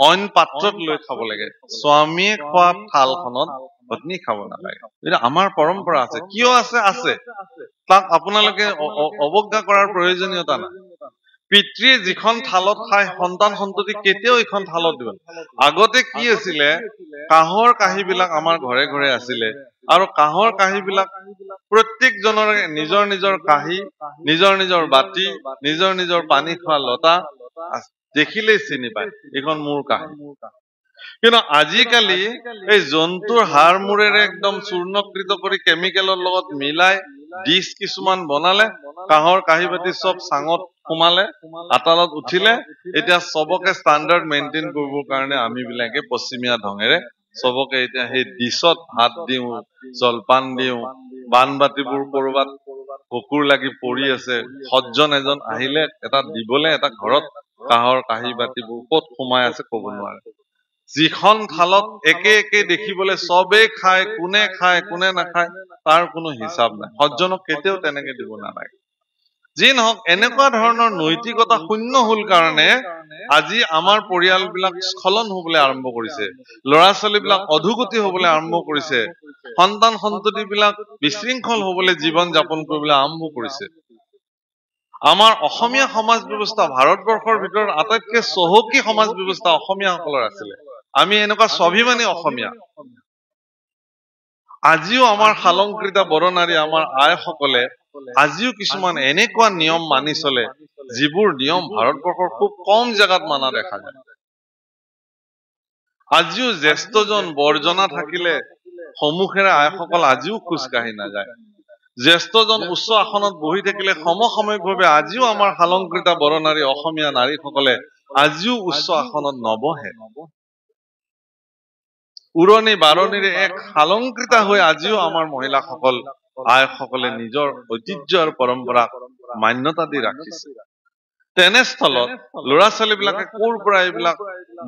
অইন পাত্ৰত লৈ খাব লাগে স্বামীয়ে খোৱা থালখনত পত্নী খাব নালাগে এটা আমাৰ পৰম্পৰা আছে কিয় আছে তাক আপোনালোকে অৱজ্ঞা কৰাৰ প্ৰয়োজনীয়তা নাই পিতৃয়ে যিখন থালত খায় সন্তান সন্ততি কেতিয়াও এইখন থালত দিব আগতে কি আছিলে কাঁহৰ কাঁহীবিলাক আমাৰ ঘৰে ঘৰে আছিলে আৰু কাঁহৰ কাঁহীবিলাক প্ৰত্যেকজনৰে নিজৰ নিজৰ কাঁহী নিজৰ নিজৰ বাতি নিজৰ নিজৰ পানী খোৱা লতা দেখিলেই চিনি পায় এইখন মোৰ কাঁহী কিন্তু আজিকালি এই জন্তুৰ হাড় মূৰেৰে একদম চূৰ্ণকৃত কৰি কেমিকেলৰ লগত মিলাই ডিছ কিছুমান বনালে কাঁহৰ কাঁহী বাতি চব চাঙত সোমালে আতালত উঠিলে এতিয়া সবকে ষ্টাণ্ডাৰ্ড মেইনটেইন কৰিবৰ কাৰণে আমি বিলাকে পশ্চিমীয়া ঢঙেৰে সবকে এতিয়া সেই ডিছত ভাত দিওঁ জলপান দিওঁ বানবাতিবোৰ কৰবাত কুকুৰ লাগি পৰি আছে সজ্জন এজন আহিলে এটা দিবলে এটা ঘৰত কাঁহৰ কাঁহী বাতিবোৰ ক'ত সোমাই আছে ক'ব নোৱাৰে যিখন থালত একে একে দেখিবলৈ সবেই খায় কোনে নাখায় তাৰ কোনো হিচাপ নাই সজ্জনক কেতিয়াও তেনেকে দিব নালাগে যি নহওক এনেকুৱা ধৰণৰ নৈতিকতা শূন্য হল কাৰণে আজি আমাৰ পৰিয়ালবিলাক স্খলন হবলৈ আৰম্ভ কৰিছে ল'ৰা ছোৱালীবিলাক অধোগতি হবলৈ আৰম্ভ কৰিছে সন্তান সন্ততি বিলাক বিশৃংখল হবলৈ জীৱন যাপন কৰিবলৈ আৰম্ভ কৰিছে আমাৰ অসমীয়া সমাজ ব্যৱস্থা ভাৰতবৰ্ষৰ ভিতৰত আটাইতকৈ চহকী সমাজ ব্যৱস্থা অসমীয়াসকলৰ আছিলে আমি এনেকুৱা স্বাভিমানী অসমীয়া আজিও আমাৰ শালংকৃতা বৰনাৰী আমাৰ আইসকলে আজিও কিছুমান এনেকুৱা নিয়ম মানি চলে যিবোৰ নিয়ম ভাৰতবৰ্ষৰ খুব কম জেগাত মানা দেখা যায় আজিও জ্যেষ্ঠজন বৰ্জনা থাকিলে সমুখেৰে আইসকল আজিও খোজকাঢ়ি নাযায় জ্যেষ্ঠজন উচ্চ আসনত বহি থাকিলে সমসাময়িকভাৱে আজিও আমাৰ শালংকৃতা বৰনাৰী অসমীয়া নাৰীসকলে আজিও উচ্চ আসনত নবহে উৰণি বাৰণিৰে এক শালংকৃতা হৈ আজিও আমাৰ মহিলাসকল আইসকলে নিজৰ ঐতিহ্য আৰু পৰম্পৰা মান্যতা দি ৰাখিছে তেনেস্থলত ল'ৰা ছোৱালীবিলাকে ক'ৰ পৰা এইবিলাক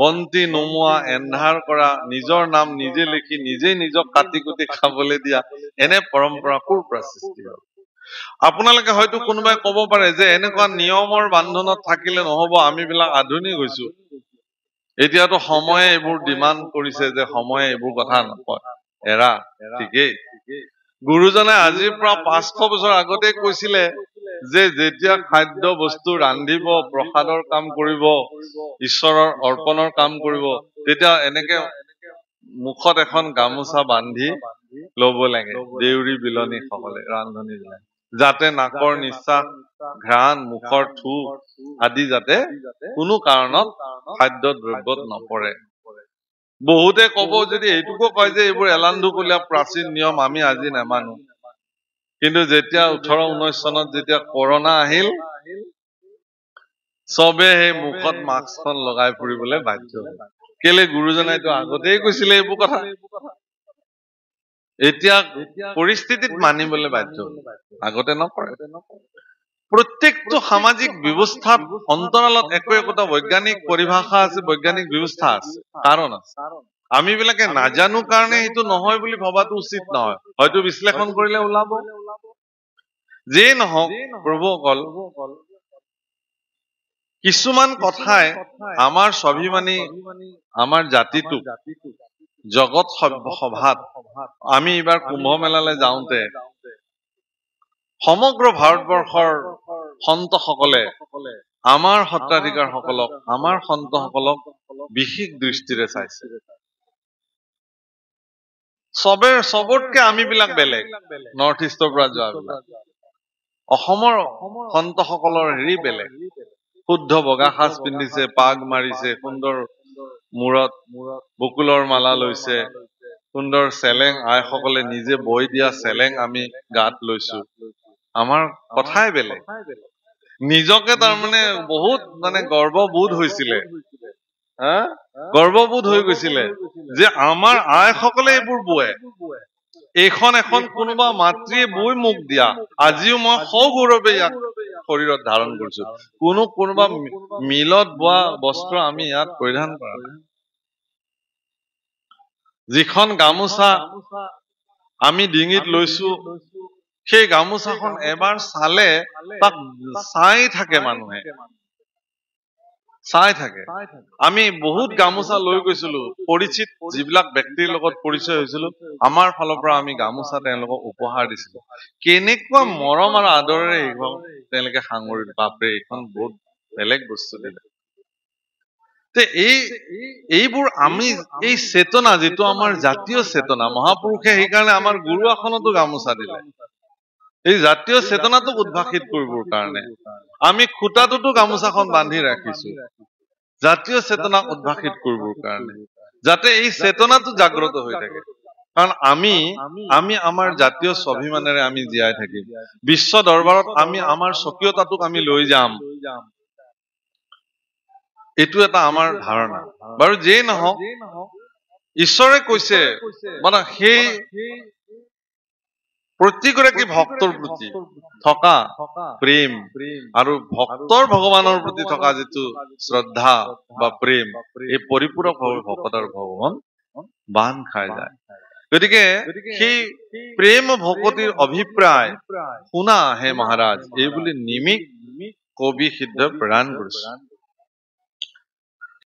বন্তি নমোৱা এন্ধাৰ কৰা নিজৰ নাম নিজে লিখি নিজেই নিজক কাটি কুটি খাবলৈ দিয়া এনে পৰম্পৰা ক'ৰ পৰা সৃষ্টি হ'ল আপোনালোকে হয়তো কোনোবাই ক'ব পাৰে যে এনেকুৱা নিয়মৰ বান্ধনত থাকিলে নহব আমি বিলাক আধুনিক হৈছো এতিয়াতো সময়ে এইবোৰ ডিমাণ্ড কৰিছে যে সময়ে এইবোৰ কথা নকয় এৰা ঠিকেই গুৰুজনে আজিৰ পৰা 500 বছৰ আগতে কৈছিলে যে যেতিয়া খাদ্য বস্তু ৰান্ধিব প্ৰসাদৰ কাম কৰিব ঈশ্বৰৰ অৰ্পণৰ কাম কৰিব তেতিয়া এনেকে মুখত এখন গামোচা বান্ধি লব লাগে দেউৰী বিলনী সকলে ৰান্ধনী বিলাকে যাতে নাকৰ নিশ্বাস ঘ্ৰাণ মুখৰ থু আদি যাতে কোনো কাৰণত খাদ্য দ্ৰব্যত নপৰে বহুতে কব যদি এইটোকো কয় যে এইবোৰ এলান্ধুকলীয়া প্ৰাচীন নিয়ম আমি আজি নামানো কিন্তু যেতিয়া 18-19 চনত যেতিয়া কৰোনা আহিল সবে সেই মুখত মাস্কখন লগাই ফুৰিবলৈ বাধ্য হ'ল কেলে গুৰুজনে এইটো আগতেই কৈছিলে এইবোৰ কথা এতিয়া পৰিস্থিতিত মানিবলৈ বাধ্য হ'ল আগতে নকৰে প্ৰত্যেকটো সামাজিক ব্যৱস্থাত অন্তৰালত একোটা বৈজ্ঞানিক পৰিভাষা আছে বৈজ্ঞানিক ব্যৱস্থা আছে কাৰণ আছে আমি বিলাকে নাজানো কাৰণে এইটো নহয় বুলি ভবাটো উচিত নহয় হয়তো বিশ্লেষণ কৰিলে ওলাব যে নহওক প্ৰভুসকল কিছুমান কথাই আমাৰ স্বাভিমানী আমাৰ জাতিটো জগত সভাত আমি এইবাৰ কুম্ভ মেলালৈ যাওঁতে সমগ্ৰ ভাৰতবৰ্ষৰ সন্তসকলে আমাৰ সত্ৰাধিকাৰ সকলক আমাৰ সন্তসকলক বিশেষ দৃষ্টিৰে চাইছে সবতকে আমি বিলাক বেলেগ নৰ্থ ইষ্টৰ পৰা যোৱা বিলাক অসমৰ সন্তসকলৰ হেৰি বেলেগ শুদ্ধ বগা সাজ পিন্ধিছে পাগ মাৰিছে সুন্দৰ মূৰত বকুলৰ মালা লৈছে সুন্দৰ চেলেং আইসকলে নিজে বৈ দিয়া চেলেং আমি গাত লৈছো আমাৰ কথাই বেলেগ নিজকে তাৰমানে বহুত মানে গৰ্ববোধ হৈছিলে গৰ্ববোধ হৈ গৈছিলে যে আমাৰ আইসকলে এইবোৰ বোৱে এইখন এখন কোনোবা মাতৃয়ে বৈ মোক দিয়া আজিও মই সগৌৰৱে ইয়াক শৰীৰত ধাৰণ কৰিছো কোনোবা মিলত বোৱা বস্ত্ৰ আমি ইয়াত পৰিধান কৰা নাই যিখন গামোচা আমি ডিঙিত লৈছো সেই গামোচাখন এবাৰ চালে তাক চাই থাকে মানুহে চাই থাকে আমি বহুত গামোচা লৈ গৈছিলো পৰিচিত যিবিলাক ব্যক্তিৰ লগত পৰিচয় হৈছিলো আমাৰ ফালৰ পৰা আমি গামোচা তেওঁলোকক উপহাৰ দিছিলো কেনেকুৱা মৰম আৰু আদৰেৰে এইখন তেওঁলোকে সাঙুৰি বাপৰে এইখন বহুত বেলেগ বস্তু দিলে এইবোৰ আমি এই চেতনা যিটো আমাৰ জাতীয় চেতনা মহাপুৰুষে সেইকাৰণে আমাৰ গুৰু আসনতো গামোচা দিলে এই জাতীয় চেতনাটোক উদ্ভাসিত কৰিবৰ কাৰণে আমি খুঁটাটোতো গামোচাখন বান্ধি ৰাখিছো জাতীয় চেতনাক উদ্ভাসিত কৰিবৰ কাৰণে যাতে এই চেতনাটো জাগ্ৰত হৈ থাকে কাৰণ আমি আমাৰ জাতীয় স্বাভিমানেৰে আমি জীয়াই থাকিম বিশ্ব দৰবাৰত আমি আমাৰ স্বকীয়তাটোক আমি লৈ যাম এইটো এটা আমাৰ ধাৰণা বাৰু যেই নহওক ঈশ্বৰে কৈছে মানে সেই প্ৰতিগৰাকী ভক্তৰ প্ৰতি থকা প্ৰেম আৰু ভক্তৰ ভগৱানৰ প্ৰতি থকা যিটো শ্ৰদ্ধা বা প্ৰেম এই পৰিপূৰকভাৱে ভকত আৰু ভগৱান বান্ধ খাই যায় গতিকে সেই প্ৰেম ভকতিৰ অভিপ্ৰায় শুনা হে মহাৰাজ এই বুলি নিমিক কবি সিদ্ধ প্ৰদান কৰিছে